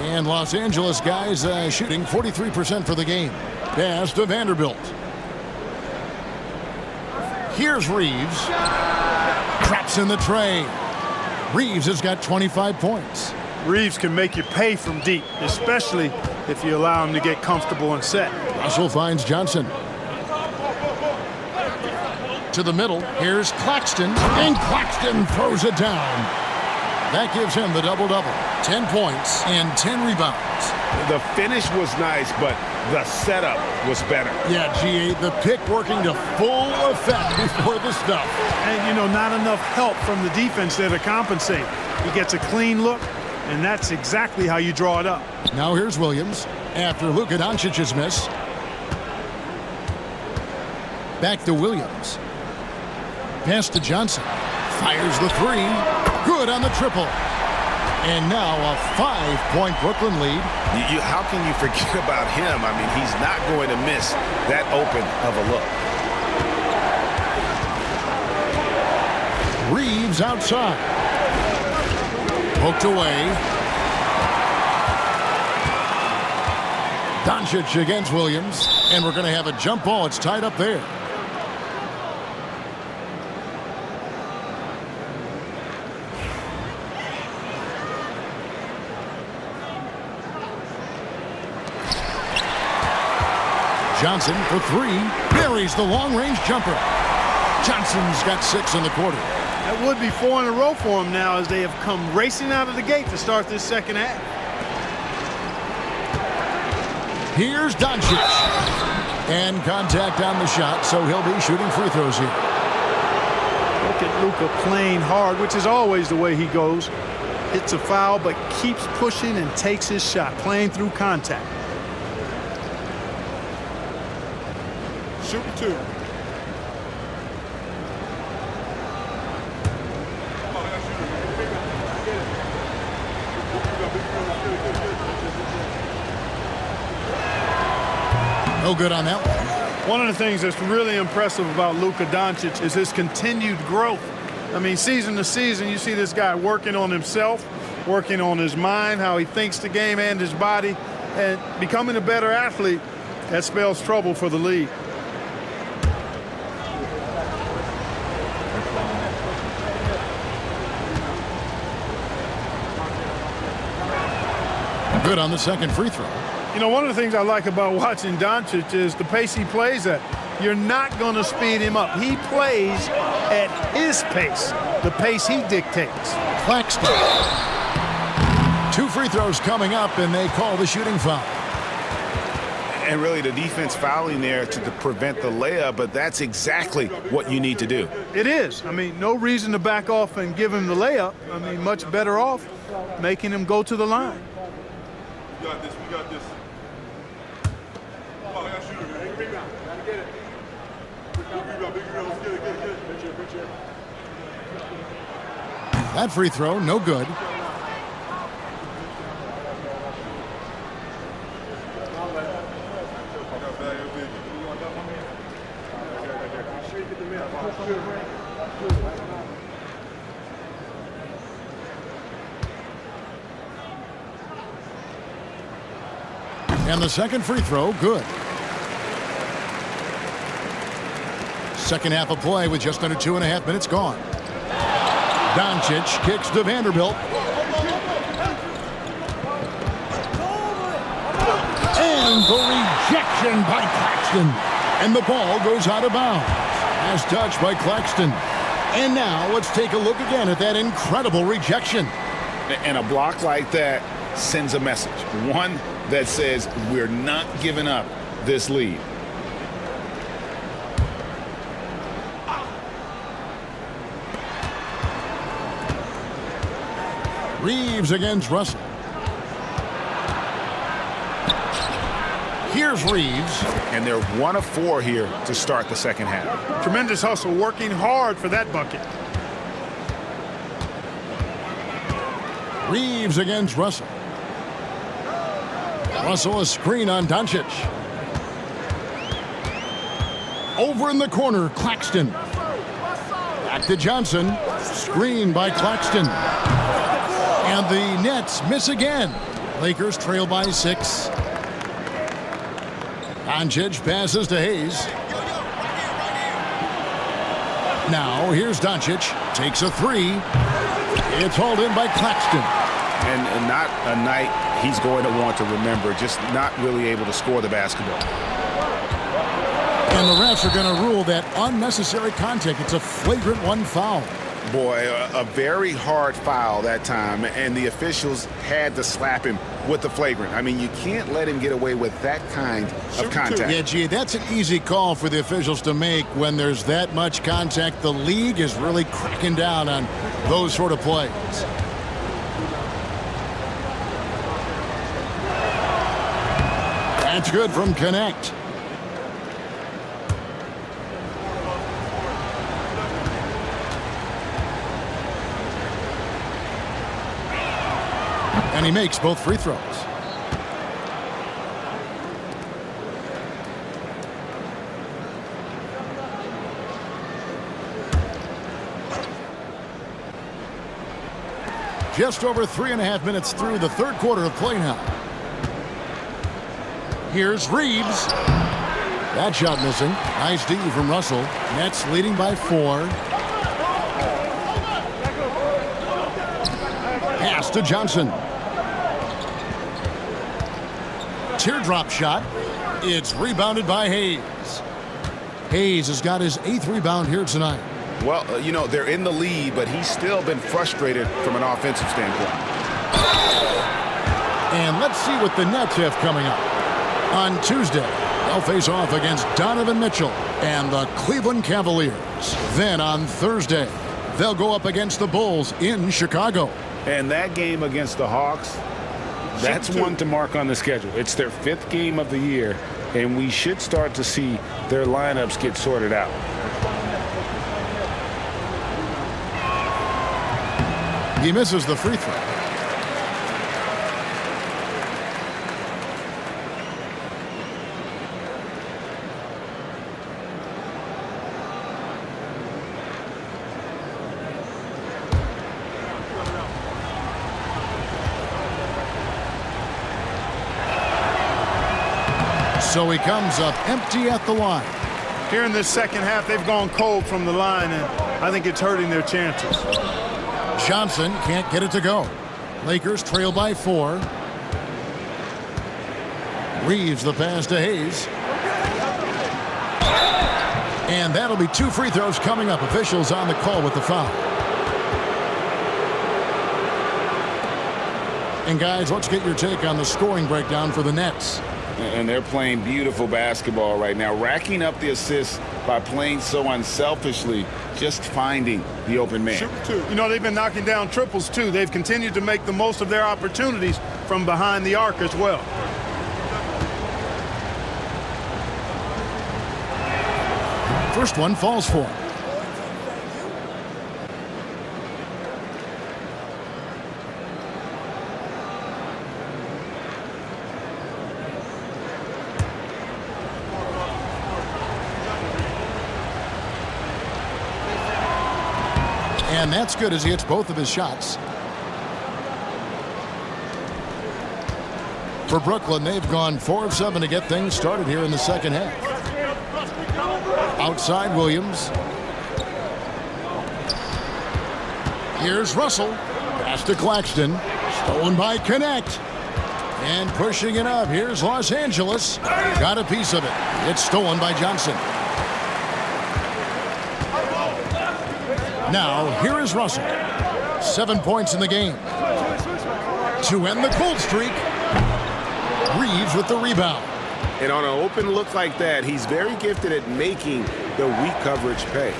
And Los Angeles guys shooting 43% for the game. Pass to Vanderbilt. Here's Reeves. Traps in the tray. Reeves has got 25 points. Reeves can make you pay from deep, especially if you allow him to get comfortable and set. Russell finds Johnson. To the middle, here's Claxton, and Claxton throws it down. That gives him the double-double, 10 points and 10 rebounds. The finish was nice, but the setup was better. Yeah, G.A., the pick working to full effect before the stuff. And, you know, not enough help from the defense there to compensate. He gets a clean look, and that's exactly how you draw it up. Now here's Williams after Luka Doncic's miss. Back to Williams. Pass to Johnson. Fires the 3. Good on the triple. And now a 5-point Brooklyn lead. How can you forget about him? I mean, he's not going to miss that open of a look. Reeves outside. Poked away. Doncic against Williams. And we're going to have a jump ball. It's tied up there. Johnson for three. Buries the long-range jumper. Johnson's got 6 in the quarter. That would be 4 in a row for him now as they have come racing out of the gate to start this second half. Here's Doncic. And contact on the shot, so he'll be shooting free throws here. Look at Luka playing hard, which is always the way he goes. Hits a foul, but keeps pushing and takes his shot, playing through contact. Shooting 2. No good on that one. One of the things that's really impressive about Luka Doncic is his continued growth. I mean, season to season, you see this guy working on himself, working on his mind, how he thinks the game and his body, and becoming a better athlete. That spells trouble for the league. Good on the second free throw. You know, one of the things I like about watching Doncic is the pace he plays at. You're not going to speed him up. He plays at his pace, the pace he dictates. Claxton. 2 free throws coming up, and they call the shooting foul. And really the defense fouling there to prevent the layup, but that's exactly what you need to do. It is. I mean, no reason to back off and give him the layup. I mean, much better off making him go to the line. We got this. We got this. Oh, I got shooter. Big rebound. Gotta get it. Big rebound. Big rebound. Let's get it. Get it. Big chair. Big chair. That free throw, no good. And the second free throw, good. Second half of play with just under 2.5 minutes gone. Doncic kicks to Vanderbilt. And the rejection by Claxton. And the ball goes out of bounds. As touched by Claxton. And now let's take a look again at that incredible rejection. And a block like that sends a message. One that says we're not giving up this lead. Reeves against Russell. Here's Reeves. And they're 1 of 4 here to start the second half. Tremendous hustle, working hard for that bucket. Reeves against Russell. Russell a screen on Doncic. Over in the corner, Claxton. Back to Johnson. Screen by Claxton. And the Nets miss again. Lakers trail by 6. Doncic passes to Hayes. Now here's Doncic. Takes a 3. It's hauled in by Claxton. And not a night he's going to want to remember, just not really able to score the basketball. And the refs are going to rule that unnecessary contact. It's a flagrant 1 foul. Boy, a very hard foul that time, and the officials had to slap him with the flagrant. I mean, you can't let him get away with that kind of contact. Yeah, gee, that's an easy call for the officials to make when there's that much contact. The league is really cracking down on those sort of plays. That's good from Connect. And he makes both free throws. Just over 3.5 minutes through the third quarter of play now. Here's Reeves. That shot missing. Nice D from Russell. Nets leading by 4. Pass to Johnson. Teardrop shot. It's rebounded by Hayes. Hayes has got his 8th rebound here tonight. Well, they're in the lead, but he's still been frustrated from an offensive standpoint. And let's see what the Nets have coming up. On Tuesday, they'll face off against Donovan Mitchell and the Cleveland Cavaliers. Then on Thursday, they'll go up against the Bulls in Chicago. And that game against the Hawks, that's one to mark on the schedule. It's their 5th game of the year, and we should start to see their lineups get sorted out. He misses the free throw. So he comes up empty at the line. Here in this second half, they've gone cold from the line, and I think it's hurting their chances. Johnson can't get it to go. Lakers trail by 4. Reeves the pass to Hayes. And that'll be 2 free throws coming up. Officials on the call with the foul. And guys, let's get your take on the scoring breakdown for the Nets. And they're playing beautiful basketball right now, racking up the assists by playing so unselfishly, just finding the open man. They've been knocking down triples, too. They've continued to make the most of their opportunities from behind the arc as well. First one falls for him. And that's good as he hits both of his shots. For Brooklyn, they've gone 4 of 7 to get things started here in the second half. Outside Williams. Here's Russell. Pass to Claxton. Stolen by Connect. And pushing it up. Here's Los Angeles. Got a piece of it. It's stolen by Johnson. Now, here is Russell. 7 points in the game. To end the cold streak, Reeves with the rebound. And on an open look like that, he's very gifted at making the weak coverage pay.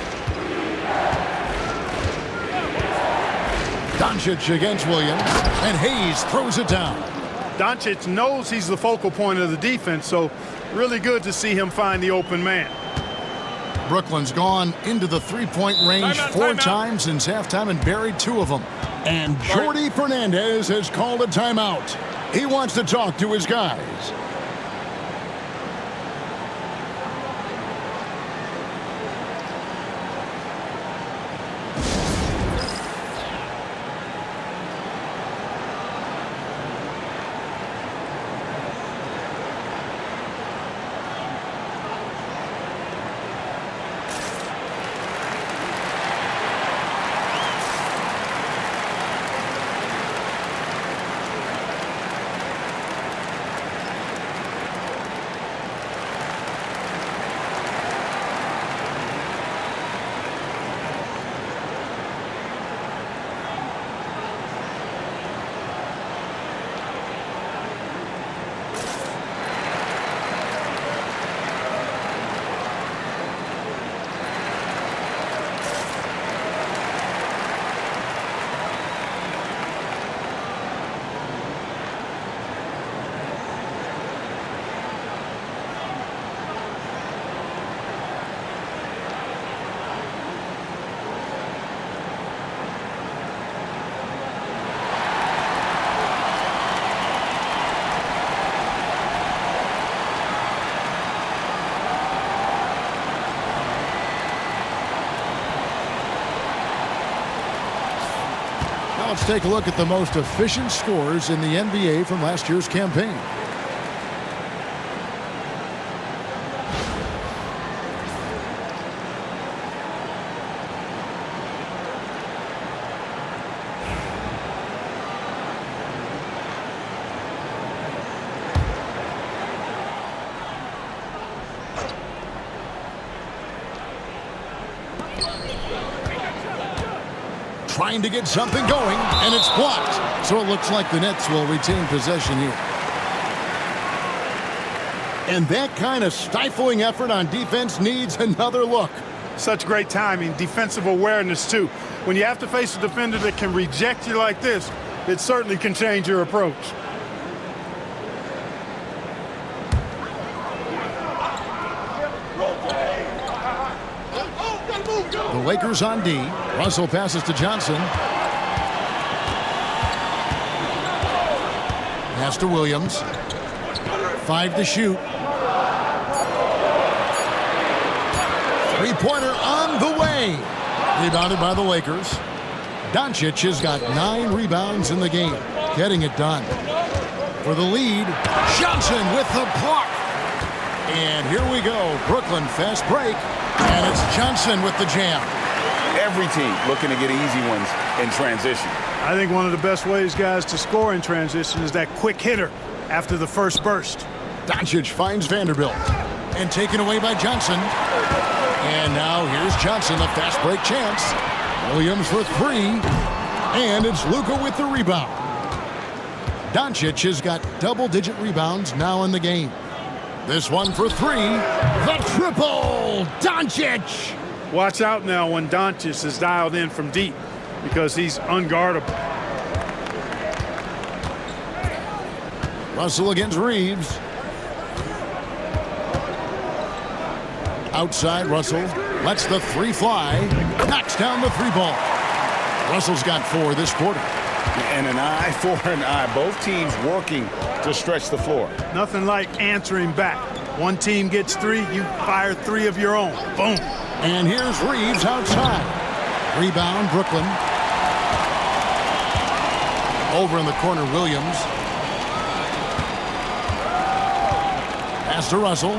Doncic against Williams, and Hayes throws it down. Doncic knows he's the focal point of the defense, so really good to see him find the open man. Brooklyn's gone into the three-point range 4 times since halftime and buried 2 of them. And Jordi Fernandez has called a timeout. He wants to talk to his guys. let's take a look at the most efficient scorers in the NBA from last year's campaign. Trying to get something going, and it's blocked. So it looks like the Nets will retain possession here. And that kind of stifling effort on defense needs another look. Such great timing, defensive awareness, too. When you have to face a defender that can reject you like this, it certainly can change your approach. The Lakers on D. Russell passes to Johnson. Pass to Williams. 5 to shoot. Three-pointer on the way. Rebounded by the Lakers. Doncic has got 9 rebounds in the game. Getting it done. For the lead, Johnson with the block. And here we go. Brooklyn fast break. And it's Johnson with the jam. Every team looking to get easy ones in transition. I think one of the best ways, guys, to score in transition is that quick hitter after the first burst. Doncic finds Vanderbilt. And taken away by Johnson. And now here's Johnson, the fast break chance. Williams for 3. And it's Luka with the rebound. Doncic has got double-digit rebounds now in the game. This one for 3. The triple! Doncic! Watch out now when Doncic is dialed in from deep because he's unguardable. Russell against Reeves. Outside, Russell lets the 3 fly. Knocks down the 3 ball. Russell's got 4 this quarter. And an eye for an eye. Both teams working to stretch the floor. Nothing like answering back. One team gets 3, you fire 3 of your own. Boom. And here's Reeves outside. Rebound, Brooklyn. Over in the corner, Williams. Pass to Russell.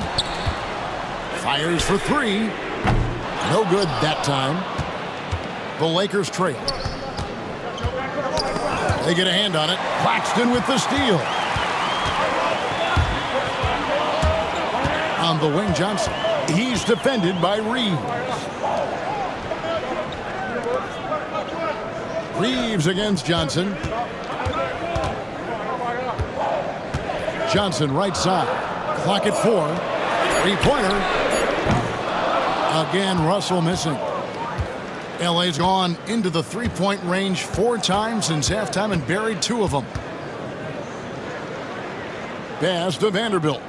Fires for 3. No good that time. The Lakers trail. They get a hand on it. Claxton with the steal. On the wing, Johnson. He's defended by Reeves. Reeves against Johnson. Johnson right side. Clock at 4. 3-pointer. Again, Russell missing. LA's gone into the 3-point range 4 times since halftime and buried 2 of them. Pass to Vanderbilt.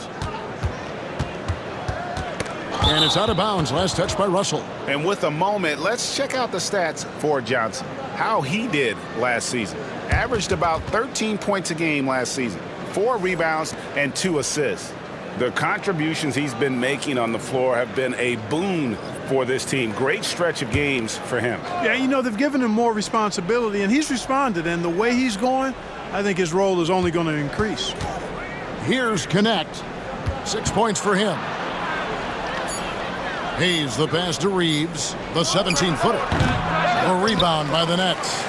And it's out of bounds. Last touch by Russell. And with a moment, let's check out the stats for Johnson. How he did last season. Averaged about 13 points a game last season. 4 rebounds and 2 assists. The contributions he's been making on the floor have been a boon for this team. Great stretch of games for him. Yeah, you know, they've given him more responsibility, and he's responded. And the way he's going, I think his role is only going to increase. Here's Connect. 6 points for him. Hayes the pass to Reeves. The 17-footer. A rebound by the Nets.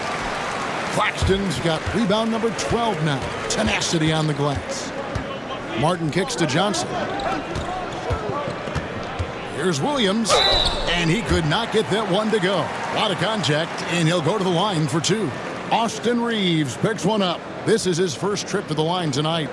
Claxton's got rebound number 12 now. Tenacity on the glass. Martin kicks to Johnson. Here's Williams. And he could not get that one to go. A lot of contact, and he'll go to the line for 2. Austin Reeves picks one up. This is his first trip to the line tonight.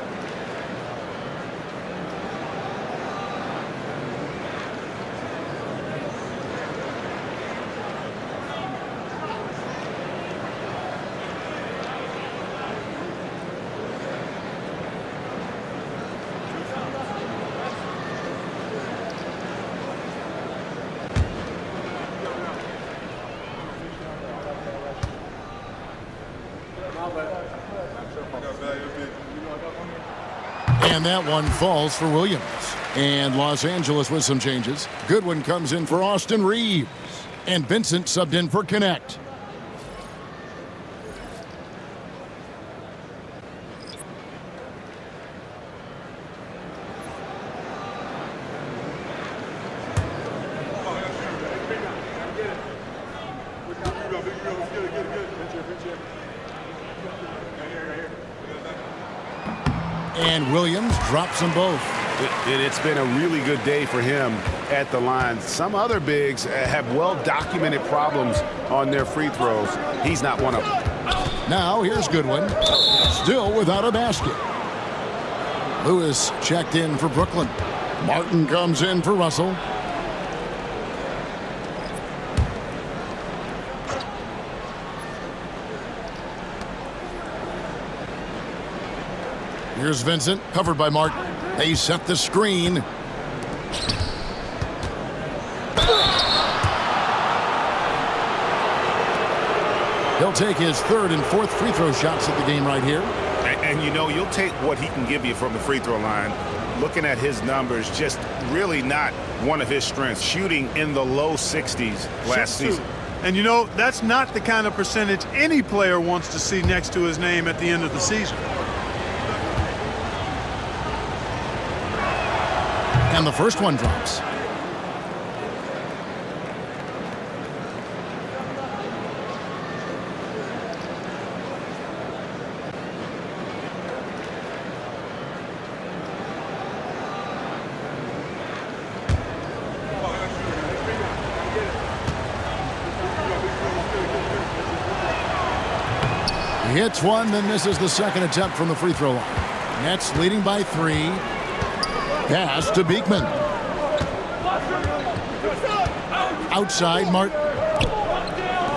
And that one falls for Williams. And Los Angeles with some changes. Goodwin comes in for Austin Reeves. And Vincent subbed in for Connect. And Williams drops them both. It's been a really good day for him at the line. Some other bigs have well-documented problems on their free throws. He's not one of them. Now here's Goodwin, still without a basket. Lewis checked in for Brooklyn. Martin comes in for Russell. Here's Vincent, covered by Martin. They set the screen. He'll take his third and fourth free throw shots at the game right here. And you know, you'll take what he can give you from the free throw line. Looking at his numbers, just really not one of his strengths. Shooting in the low 60s last season. And you know, that's not the kind of percentage any player wants to see next to his name at the end of the season. And the first one drops. He hits one, then misses the second attempt from the free throw line. Nets leading by 3. Pass to Beekman. Outside Martin.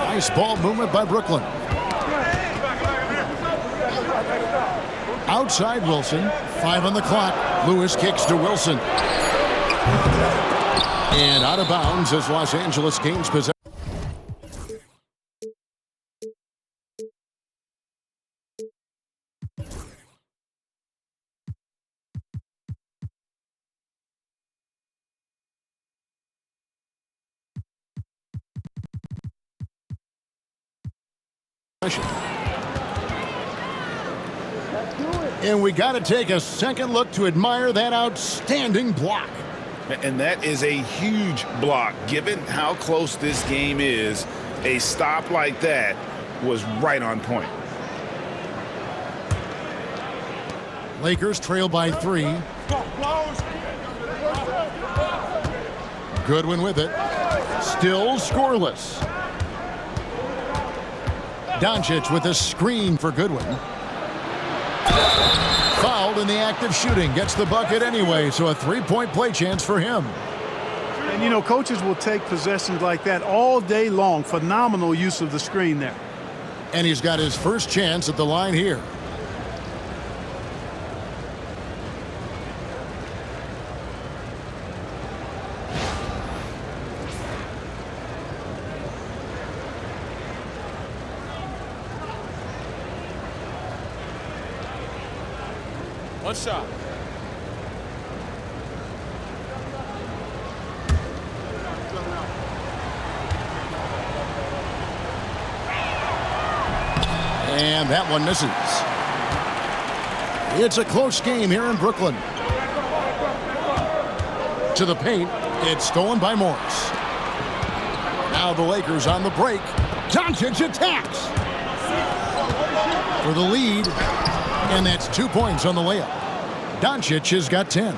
Nice ball movement by Brooklyn. Outside Wilson. 5 on the clock. Lewis kicks to Wilson. And out of bounds as Los Angeles gains possession. And we got to take a second look to admire that outstanding block. And that is a huge block. Given how close this game is, a stop like that was right on point. Lakers trail by 3. Goodwin with it. Still scoreless. Doncic with a screen for Goodwin. Fouled in the act of shooting. Gets the bucket anyway, so a 3-point play chance for him. And, you know, coaches will take possessions like that all day long. Phenomenal use of the screen there. And he's got his first chance at the line here. One shot. And that one misses. It's a close game here in Brooklyn. To the paint. It's stolen by Morris. Now the Lakers on the break. Doncic attacks for the lead. And that's 2 points on the layup. Doncic has got 10.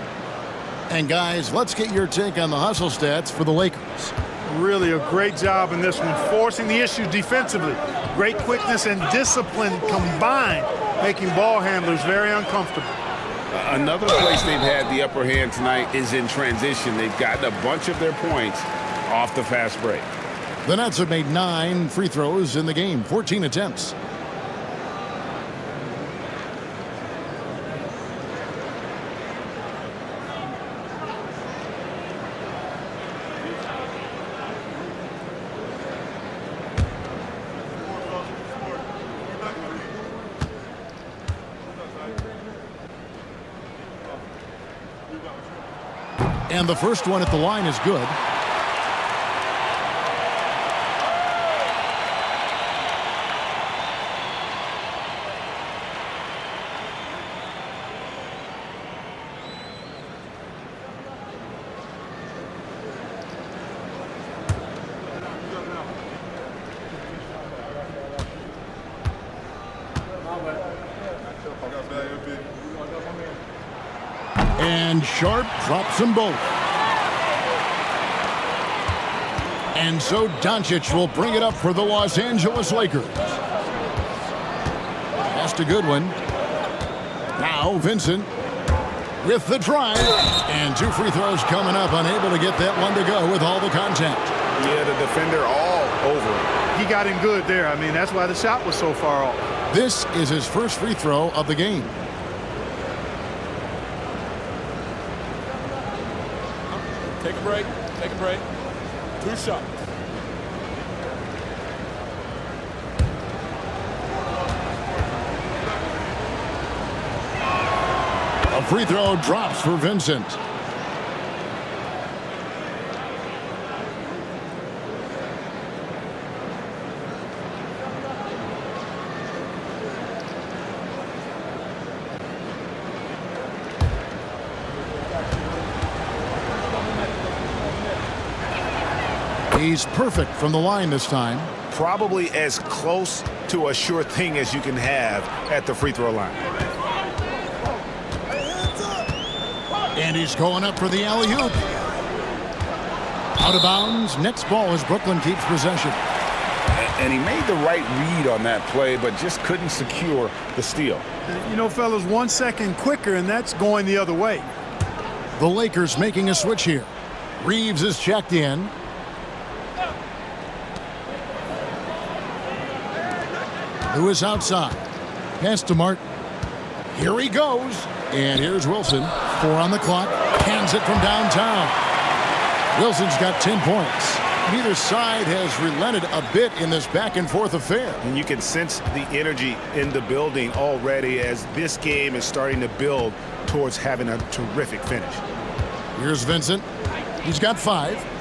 And guys, let's get your take on the hustle stats for the Lakers. Really a great job in this one, forcing the issue defensively. Great quickness and discipline combined, making ball handlers very uncomfortable. Another place they've had the upper hand tonight is in transition. They've gotten a bunch of their points off the fast break. The Nets have made 9 free throws in the game, 14 attempts. And the first one at the line is good. And Sharp drops them both. And so Doncic will bring it up for the Los Angeles Lakers. Pass to Goodwin. Now Vincent with the drive. And 2 free throws coming up, unable to get that one to go with all the contact. Yeah, the defender all over him. He got in good there. I mean, that's why the shot was so far off. This is his first free throw of the game. Take a break. Take a break. 2 shots. A free throw drops for Vincent. He's perfect from the line this time. Probably as close to a sure thing as you can have at the free throw line. And he's going up for the alley-oop. Out of bounds. Next ball as Brooklyn keeps possession. And he made the right read on that play, but just couldn't secure the steal. You know, fellas, 1 second quicker, and that's going the other way. The Lakers making a switch here. Reeves is checked in. Lewis outside. Pass to Martin. Here he goes. And here's Wilson. 4 on the clock. Hands it from downtown. Wilson's got 10 points. Neither side has relented a bit in this back-and-forth affair. And you can sense the energy in the building already as this game is starting to build towards having a terrific finish. Here's Vincent. He's got 5.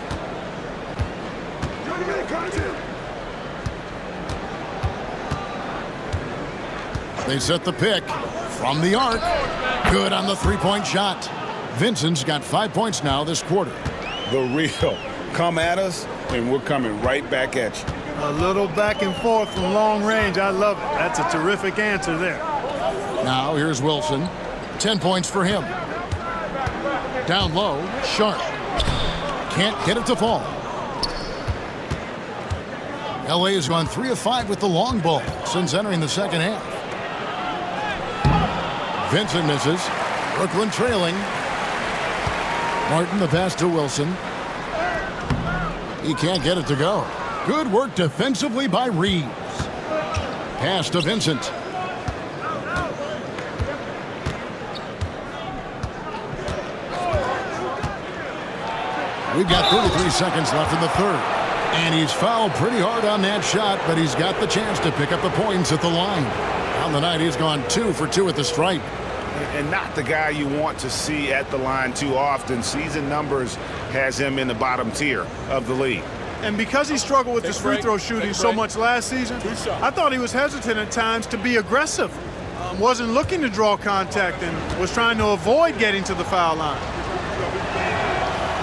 They set the pick from the arc. Good on the three-point shot. Vincent's got 5 points now this quarter. The real. Come at us, and we're coming right back at you. A little back and forth from long range. I love it. That's a terrific answer there. Now here's Wilson. 10 points for him. Down low, Sharp. Can't get it to fall. LA has gone 3 of 5 with the long ball since entering the second half. Vincent misses. Brooklyn trailing. Martin the pass to Wilson. He can't get it to go. Good work defensively by Reeves. Pass to Vincent. We've got 33 seconds left in the third. And he's fouled pretty hard on that shot, but he's got the chance to pick up the points at the line. On the night, he's gone 2 for 2 at the stripe. And not the guy you want to see at the line too often. Season numbers has him in the bottom tier of the league. And because he struggled with his free throw shooting so much last season, I thought he was hesitant at times to be aggressive. Wasn't looking to draw contact and was trying to avoid getting to the foul line.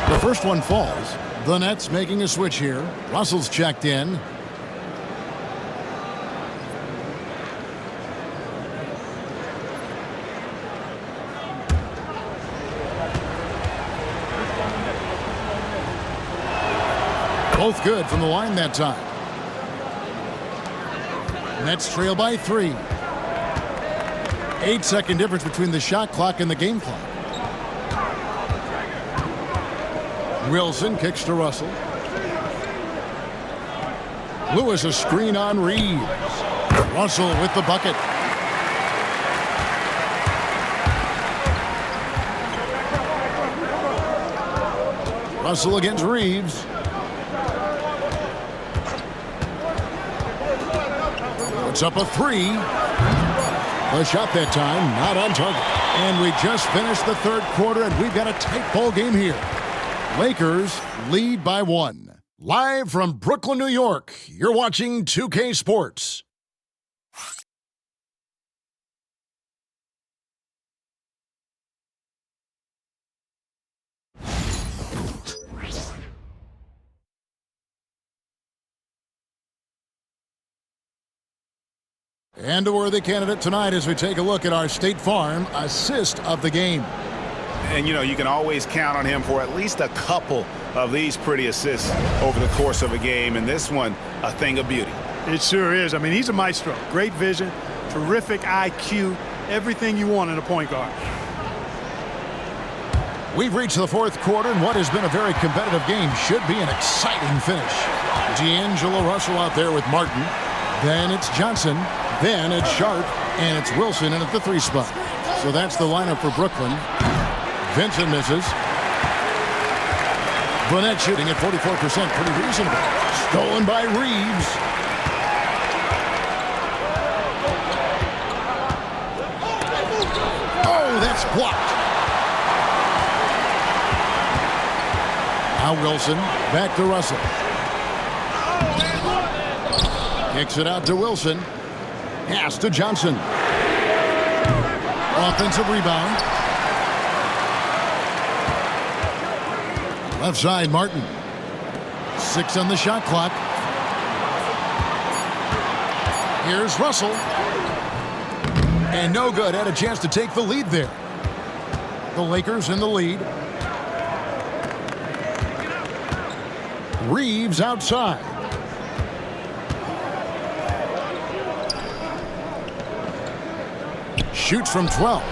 The first one falls. The Nets making a switch here. Russell's checked in. Both good from the line that time. Nets trail by 3. 8-second difference between the shot clock and the game clock. Wilson kicks to Russell. Lewis a screen on Reeves. Russell with the bucket. Russell against Reeves. Puts up a 3. The shot that time not on target. And we just finished the third quarter, and we've got a tight ball game here. Lakers lead by 1. Live from Brooklyn, New York, you're watching 2K Sports. And a worthy candidate tonight as we take a look at our State Farm assist of the game. And, you know, you can always count on him for at least a couple of these pretty assists over the course of a game. And this one, a thing of beauty. It sure is. I mean, he's a maestro. Great vision, terrific IQ, everything you want in a point guard. We've reached the fourth quarter, and what has been a very competitive game should be an exciting finish. D'Angelo Russell out there with Martin. Then it's Johnson. Then it's Sharp. And it's Wilson in at the 3 spot. So that's the lineup for Brooklyn. Vincent misses. Burnett shooting at 44%. Pretty reasonable. Stolen by Reeves. Oh, that's blocked. Now Wilson, back to Russell. Kicks it out to Wilson. Pass to Johnson. Offensive rebound. Left side, Martin. 6 on the shot clock. Here's Russell. And no good. Had a chance to take the lead there. The Lakers in the lead. Reeves outside. Shoots from 12.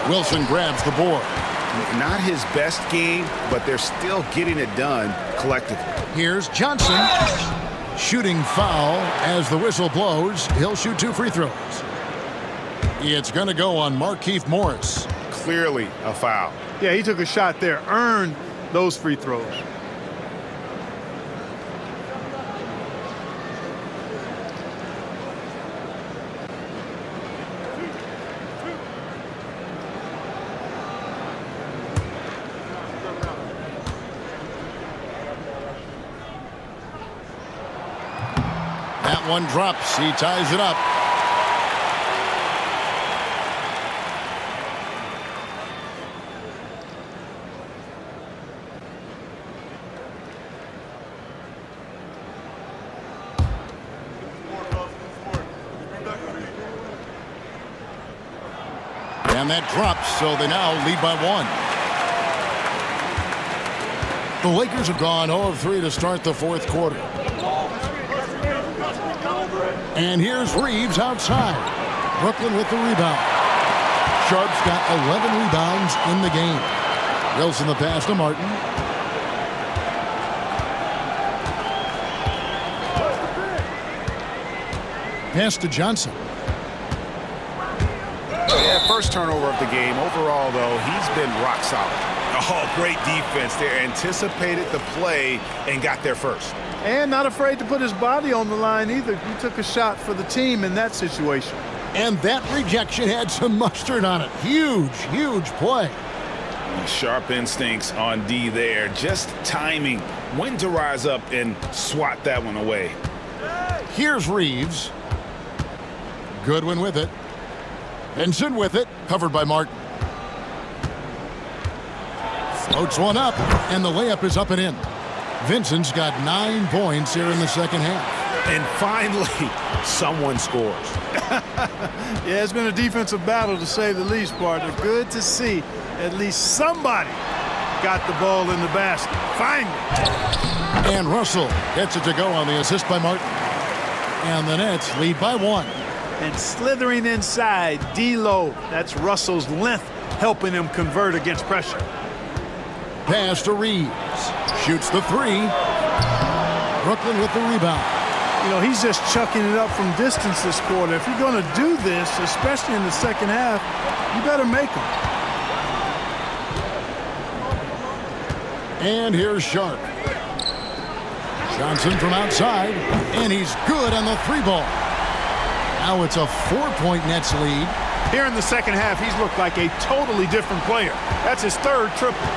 Wilson grabs the board. Not his best game, but they're still getting it done collectively. Here's Johnson. Shooting foul as the whistle blows. He'll shoot 2 free throws. It's going to go on Markieff Morris. Clearly a foul. Yeah, he took a shot there, earned those free throws. That one drops. He ties it up. And that drops, so they now lead by 1. The Lakers have gone 0 of 3 to start the fourth quarter. And here's Reeves outside. Brooklyn with the rebound. Sharp's got 11 rebounds in the game. Wilson the pass to Martin. Pass to Johnson. Yeah, first turnover of the game. Overall, though, he's been rock solid. Oh, great defense there. Anticipated the play and got there first. And not afraid to put his body on the line either. He took a shot for the team in that situation. And that rejection had some mustard on it. Huge, huge play. Sharp instincts on D there. Just timing when to rise up and swat that one away. Here's Reeves. Goodwin with it. Vincent with it. Covered by Martin. Floats one up, and the layup is up and in. Vincent's got 9 points here in the second half. And finally, someone scores. Yeah, it's been a defensive battle to say the least, partner. Good to see at least somebody got the ball in the basket. Finally. And Russell gets it to go on the assist by Martin. And the Nets lead by 1. And slithering inside, D-Lo. That's Russell's length helping him convert against pressure. Pass to Reeves. Shoots the 3. Brooklyn with the rebound. You know, he's just chucking it up from distance this quarter. If you're going to do this, especially in the second half, you better make them. And here's Sharp. Johnson from outside, and he's good on the 3-ball. Now it's a 4-point Nets lead. Here in the second half, he's looked like a totally different player. That's his 3rd triple.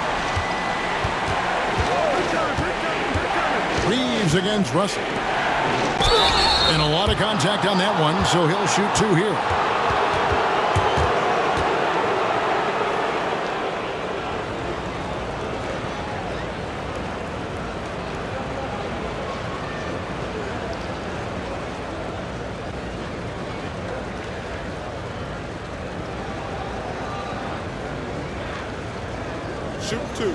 Reeves against Russell. And a lot of contact on that one, so he'll shoot 2 here. Shoot 2.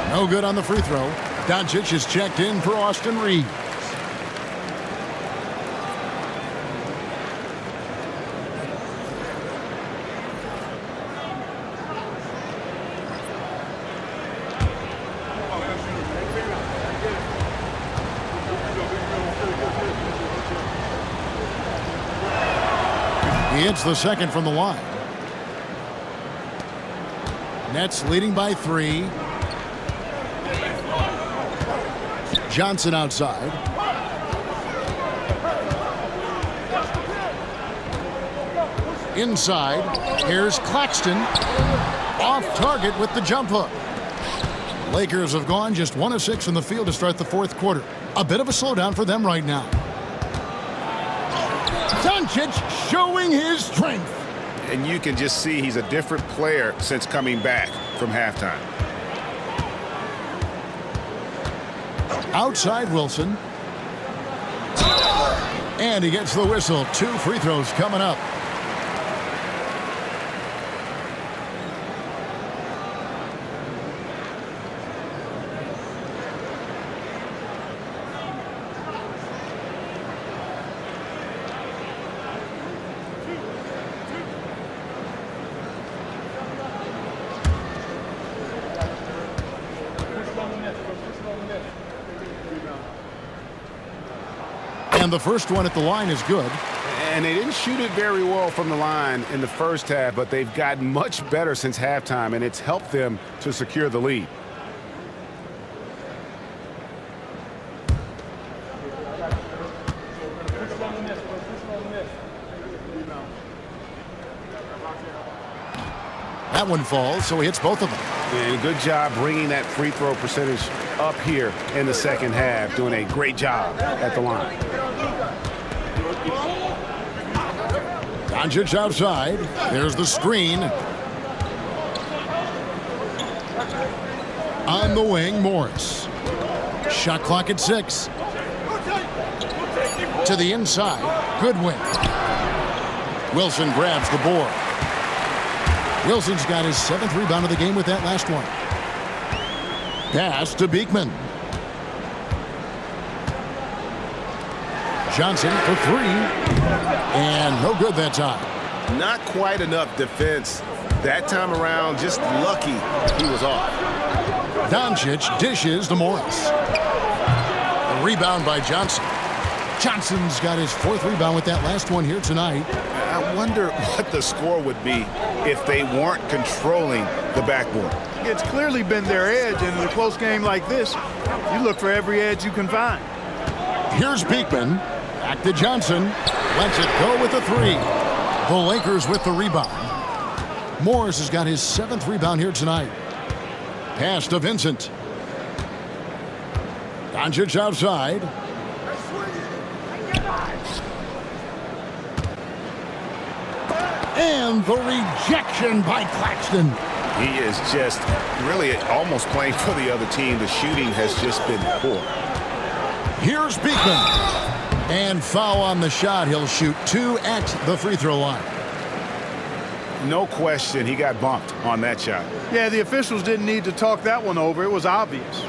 No good on the free throw. Doncic is checked in for Austin Reeves. He hits the second from the line. Nets leading by 3. Johnson outside. Inside. Here's Claxton. Off target with the jump hook. Lakers have gone just 1 of 6 in the field to start the fourth quarter. A bit of a slowdown for them right now. Doncic showing his strength. And you can just see he's a different player since coming back from halftime. Outside Wilson. And he gets the whistle. 2 free throws coming up. And the first one at the line is good. And they didn't shoot it very well from the line in the first half, but they've gotten much better since halftime, and it's helped them to secure the lead. That one falls, so he hits both of them. And good job bringing that free throw percentage up here in the second half, doing a great job at the line. Doncic outside. There's the screen. On the wing, Morris. Shot clock at 6. To the inside. Goodwin. Wilson grabs the board. Wilson's got his 7th rebound of the game with that last one. Pass to Beekman. Johnson for 3. And no good that time. Not quite enough defense that time around. Just lucky he was off. Doncic dishes to Morris. A rebound by Johnson. Johnson's got his 4th rebound with that last one here tonight. I wonder what the score would be if they weren't controlling the backboard. It's clearly been their edge, and in a close game like this, you look for every edge you can find. Here's Beekman. Back to Johnson. Lets it go with a 3. The Lakers with the rebound. Morris has got his 7th rebound here tonight. Pass to Vincent. Doncic outside. And the rejection by Claxton. He is just really almost playing for the other team. The shooting has just been poor. Here's Beekman. And foul on the shot. He'll shoot 2 at the free throw line. No question, he got bumped on that shot. Yeah, the officials didn't need to talk that one over. It was obvious.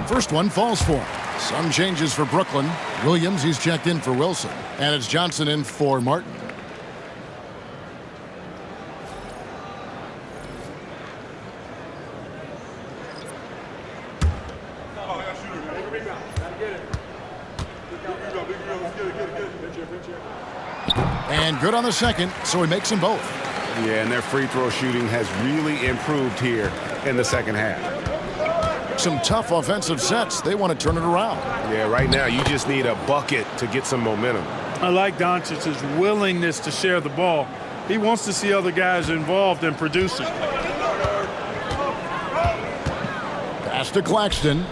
First one falls for him. Some changes for Brooklyn. Williams, he's checked in for Wilson. And it's Johnson in for Martin. And good on the second, so he makes them both. Yeah, and their free throw shooting has really improved here in the second half. Some tough offensive sets. They want to turn it around. Yeah, right now you just need a bucket to get some momentum. I like Doncic's willingness to share the ball. He wants to see other guys involved in producing. Pass to Claxton.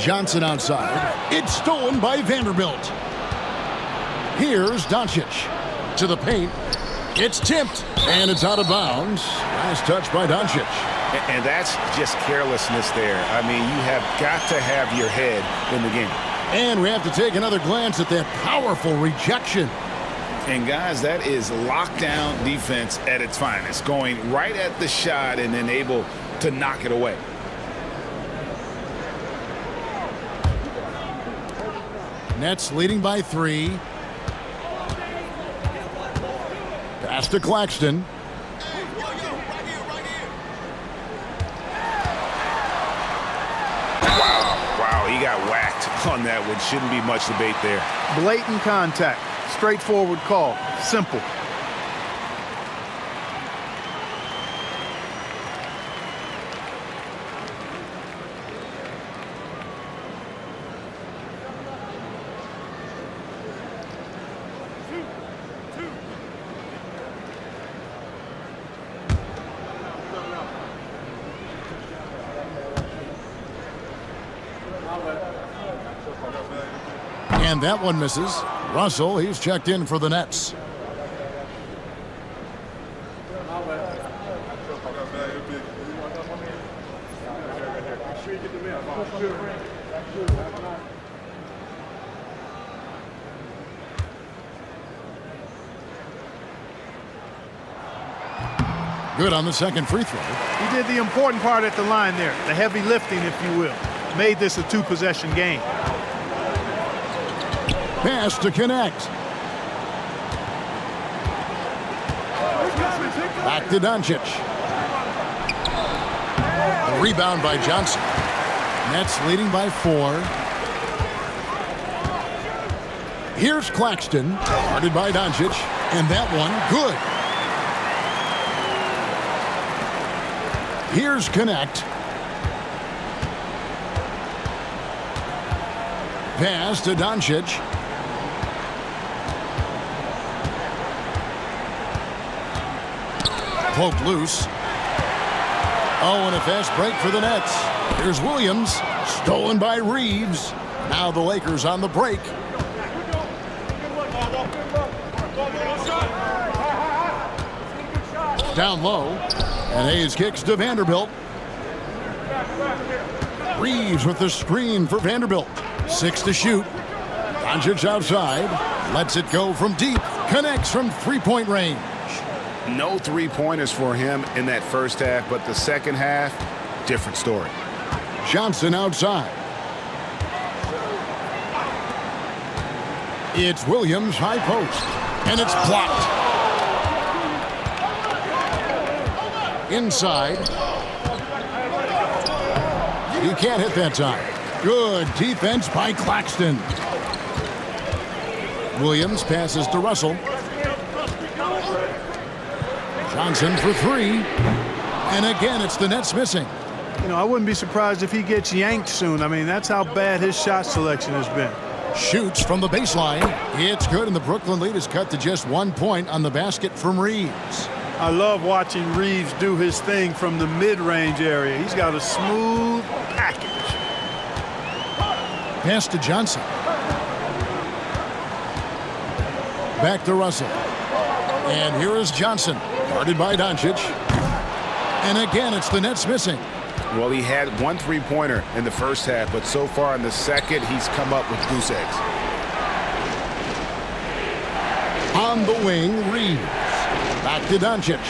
Johnson outside. It's stolen by Vanderbilt. Here's Doncic. To the paint. It's tipped. And it's out of bounds. Nice touch by Doncic. And that's just carelessness there. I mean, you have got to have your head in the game. And we have to take another glance at that powerful rejection. And guys, that is lockdown defense at its finest. Going right at the shot and then able to knock it away. Nets leading by 3. Pass to Claxton. Wow, he got whacked on that one. Shouldn't be much debate there. Blatant contact. Straightforward call. Simple. And that one misses. Russell, he's checked in for the Nets. Good on the second free throw. He did the important part at the line there, the heavy lifting, if you will. Made this a 2-possession game. Pass to connect. Back to Doncic. A rebound by Johnson. Nets leading by 4. Here's Claxton. Guarded by Doncic. And that one, good. Here's Connect. Pass to Doncic. Poked loose. Oh, and a fast break for the Nets. Here's Williams. Stolen by Reeves. Now the Lakers on the break. Down low. And Hayes kicks to Vanderbilt. Reeves with the screen for Vanderbilt. 6 to shoot. Doncic outside. Lets it go from deep. Connects from three-point range. No three-pointers for him in that first half, but the second half, different story. Johnson outside. It's Williams, high post. And it's blocked. Inside. He can't hit that time. Good defense by Claxton. Williams passes to Russell. Johnson for 3. And again, it's the Nets missing. You know, I wouldn't be surprised if he gets yanked soon. I mean, that's how bad his shot selection has been. Shoots from the baseline. It's good, and the Brooklyn lead is cut to just 1 point on the basket from Reeves. I love watching Reeves do his thing from the mid-range area. He's got a smooth package. Pass to Johnson. Back to Russell. And here is Johnson. Guarded by Doncic. And again, it's the Nets missing. Well, he had 1 three-pointer in the first half, but so far in the second, he's come up with goose eggs. On the wing, Reeves. Back to Doncic.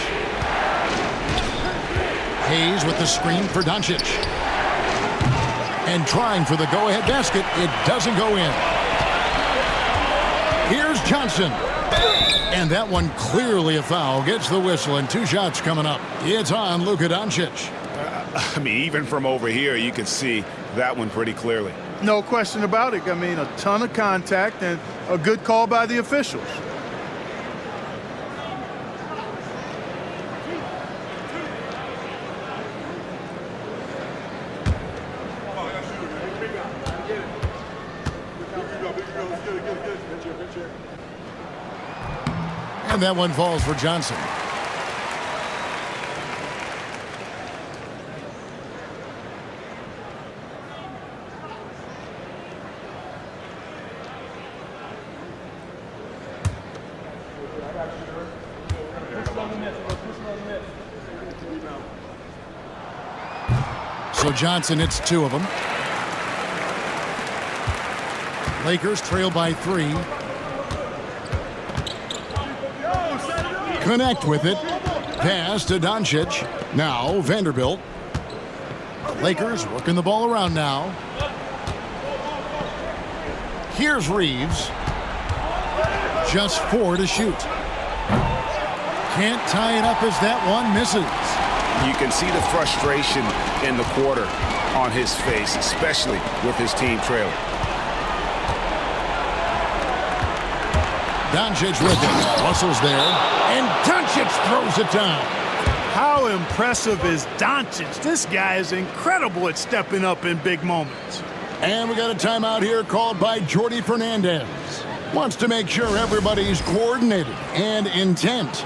Hayes with the screen for Doncic. And trying for the go-ahead basket. It doesn't go in. Here's Johnson. And that one clearly a foul. Gets the whistle, and 2 shots coming up. It's on Luka Doncic. I mean, even from over here, you can see that one pretty clearly. No question about it. I mean, a ton of contact and a good call by the officials. And that one falls for Johnson. So Johnson hits 2 of them. Lakers trail by 3. Connect with it. Pass to Doncic. Now Vanderbilt. Lakers working the ball around now. Here's Reeves. Just 4 to shoot. Can't tie it up as that one misses. You can see the frustration in the quarter on his face, especially with his team trailing. Doncic with it. Russell's there. And Doncic throws it down. How impressive is Doncic? This guy is incredible at stepping up in big moments. And we got a timeout here called by Jordi Fernandez. Wants to make sure everybody's coordinated and intent.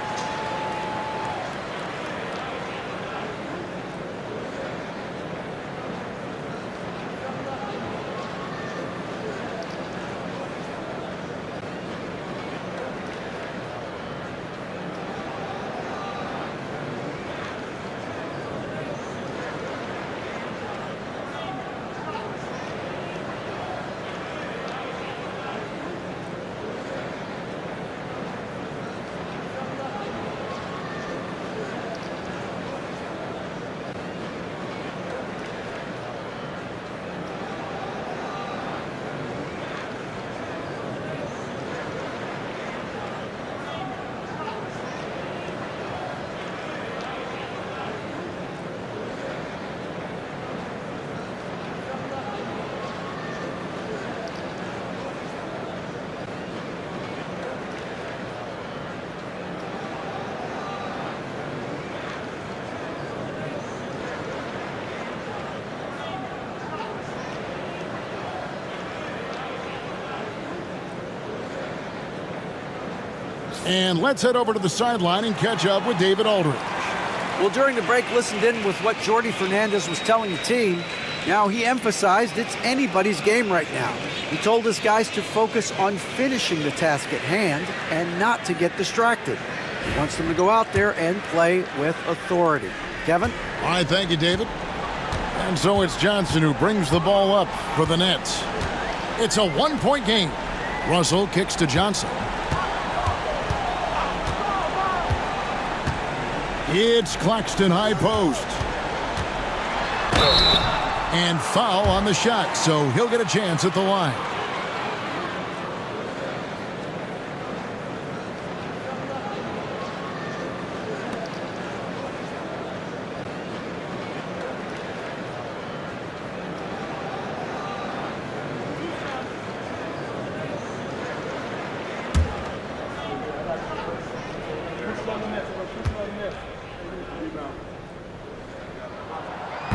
And let's head over to the sideline and catch up with David Aldridge. Well, during the break, listened in with what Jordi Fernandez was telling the team. Now, he emphasized it's anybody's game right now. He told his guys to focus on finishing the task at hand and not to get distracted. He wants them to go out there and play with authority. Kevin? All right, thank you, David. And so it's Johnson who brings the ball up for the Nets. It's a one-point game. Russell kicks to Johnson. It's Claxton high post. And foul on the shot, so he'll get a chance at the line.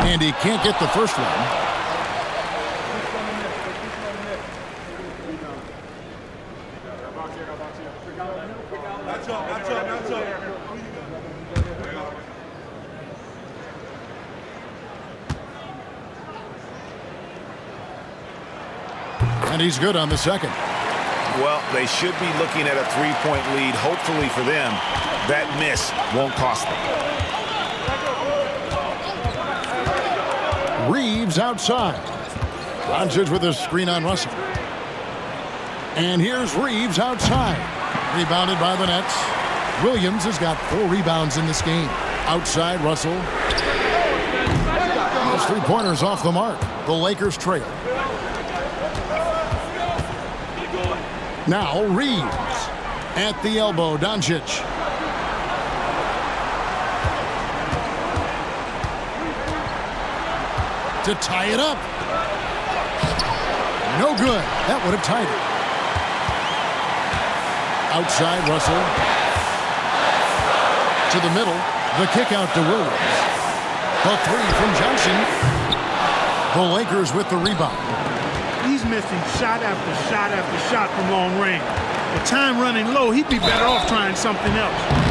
And he can't get the first one. And he's good on the second. Well, they should be looking at a three-point lead. Hopefully for them, that miss won't cost them. Reeves outside. Doncic with a screen on Russell. And here's Reeves outside. Rebounded by the Nets. Williams has got 4 rebounds in this game. Outside Russell. Those 3-pointers off the mark. The Lakers trail. Now Reeves at the elbow. Doncic. To tie it up. No good. That would have tied it. Outside Russell. To the middle. The kick out to Williams. The 3 from Johnson. The Lakers with the rebound. He's missing shot after shot after shot from long range. With time running low, he'd be better off trying something else.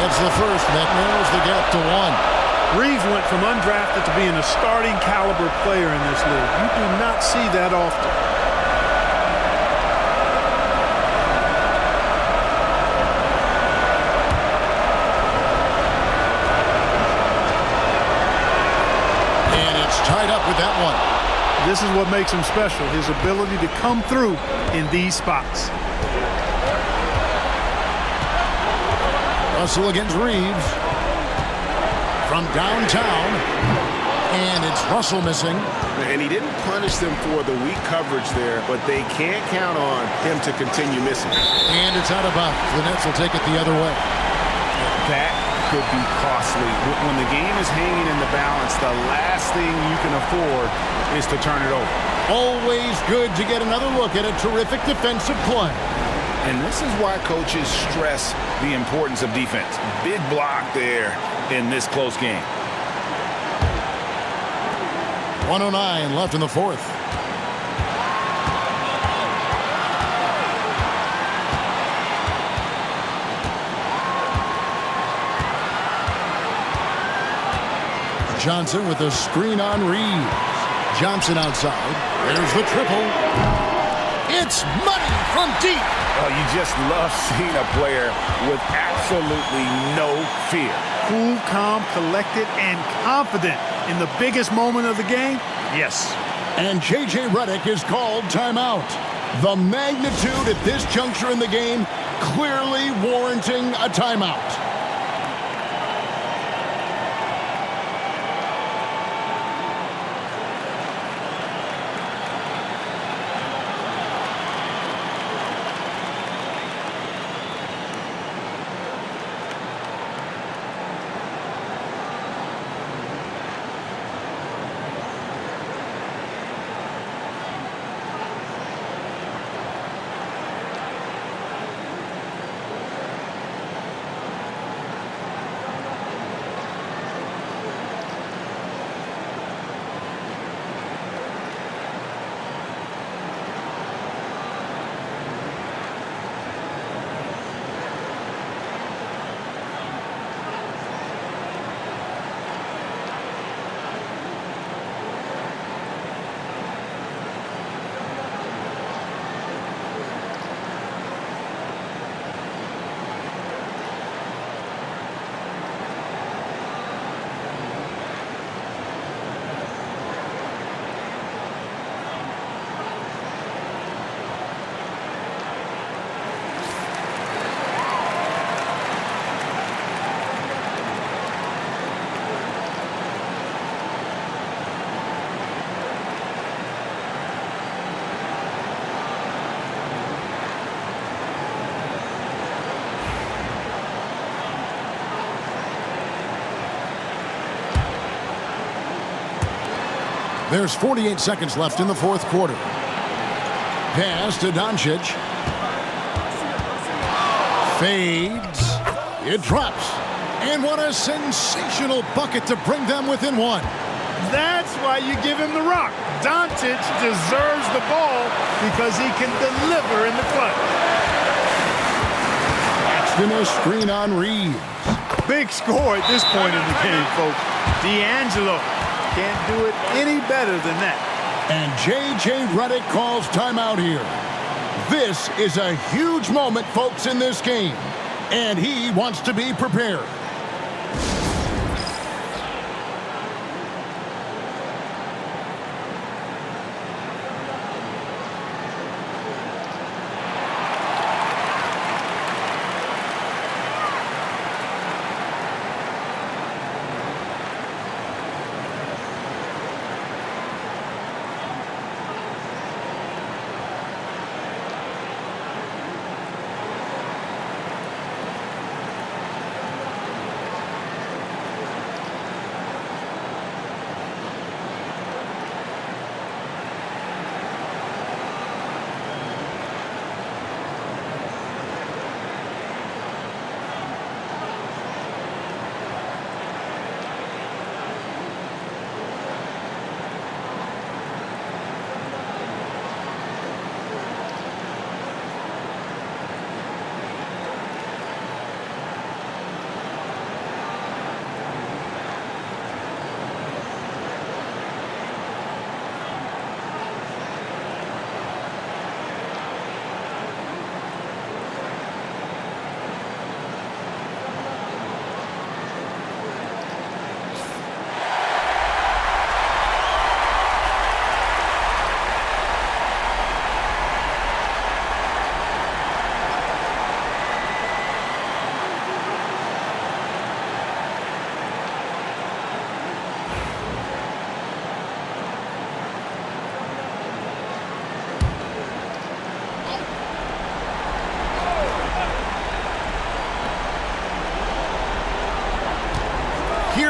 That's the first. That narrows the gap to 1. Reeves went from undrafted to being a starting caliber player in this league. You do not see that often. And it's tied up with that one. This is what makes him special, his ability to come through in these spots. Russell against Reeves. From downtown, and it's Russell missing. And he didn't punish them for the weak coverage there, but they can't count on him to continue missing. And it's out of bounds. The Nets will take it the other way. That could be costly. When the game is hanging in the balance, the last thing you can afford is to turn it over. Always good to get another look at a terrific defensive play. And this is why coaches stress the importance of defense. Big block there in this close game. 1:09 left in the fourth. Johnson with a screen on Reeves. Johnson outside. There's the triple. It's money from deep. Oh, you just love seeing a player with absolutely no fear. Cool, calm, collected, and confident in the biggest moment of the game? Yes. And J.J. Redick is called timeout. The magnitude at this juncture in the game clearly warranting a timeout. There's 48 seconds left in the fourth quarter. Pass to Doncic. Fades. It drops. And what a sensational bucket to bring them within one. That's why you give him the rock. Doncic deserves the ball because he can deliver in the clutch. Axton a screen on Reeves. Big score at this point in the game, folks. D'Angelo can't do it any better than that. And J.J. Redick calls timeout here. This is a huge moment, folks, in this game. And he wants to be prepared.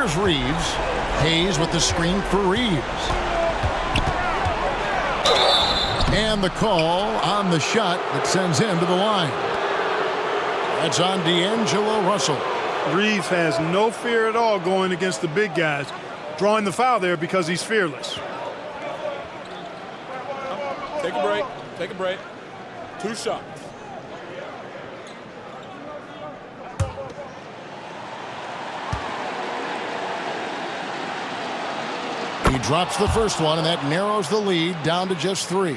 Here's Reeves. Hayes with the screen for Reeves. And the call on the shot that sends him to the line. That's on D'Angelo Russell. Reeves has no fear at all going against the big guys, drawing the foul there because he's fearless. Take a break. Take a break. 2 shots. He drops the first one, and that narrows the lead down to just 3.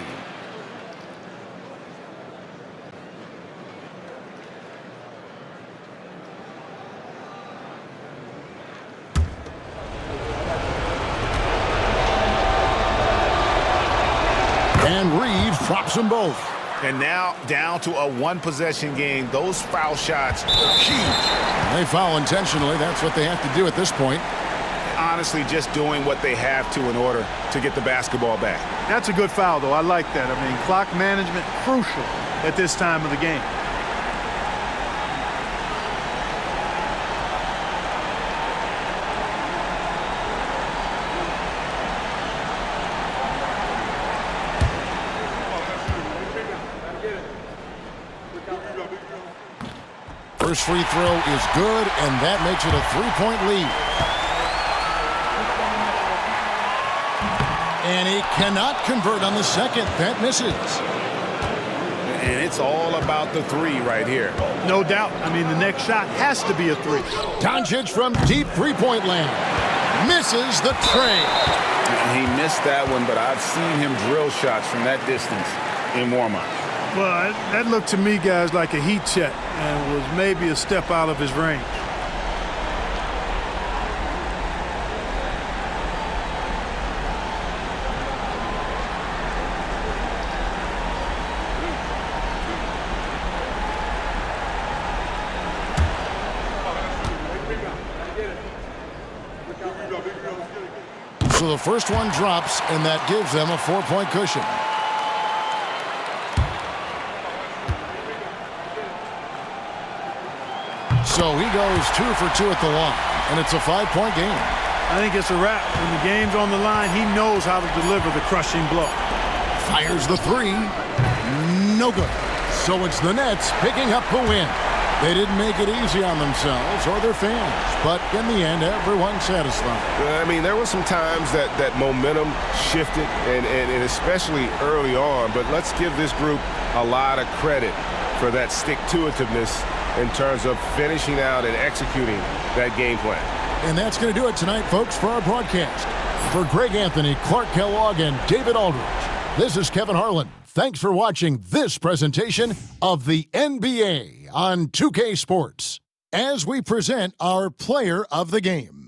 And Reeves drops them both. And now down to a 1-possession game. Those foul shots are huge. They foul intentionally. That's what they have to do at this point. Honestly, just doing what they have to in order to get the basketball back. That's a good foul, though. I like that. I mean, clock management crucial at this time of the game. First free throw is good, and that makes it a 3-point lead. And he cannot convert on the second. That misses. And it's all about the 3 right here. No doubt. I mean, the next shot has to be a 3. Doncic from deep three-point land. Misses the tray. He missed that one, but I've seen him drill shots from that distance in warm-up. Well, that looked to me, guys, like a heat check and was maybe a step out of his range. So the first one drops, and that gives them a 4-point cushion. So he goes 2 for 2 at the line, and it's a 5-point game. I think it's a wrap. When the game's on the line, he knows how to deliver the crushing blow. Fires the 3. No good. So it's the Nets picking up the win. They didn't make it easy on themselves or their fans, but in the end, everyone's satisfied. I mean, there were some times that momentum shifted, and especially early on, but let's give this group a lot of credit for that stick-to-itiveness in terms of finishing out and executing that game plan. And that's going to do it tonight, folks, for our broadcast. For Greg Anthony, Clark Kellogg, and David Aldridge, this is Kevin Harlan. Thanks for watching this presentation of the NBA on 2K Sports as we present our player of the game.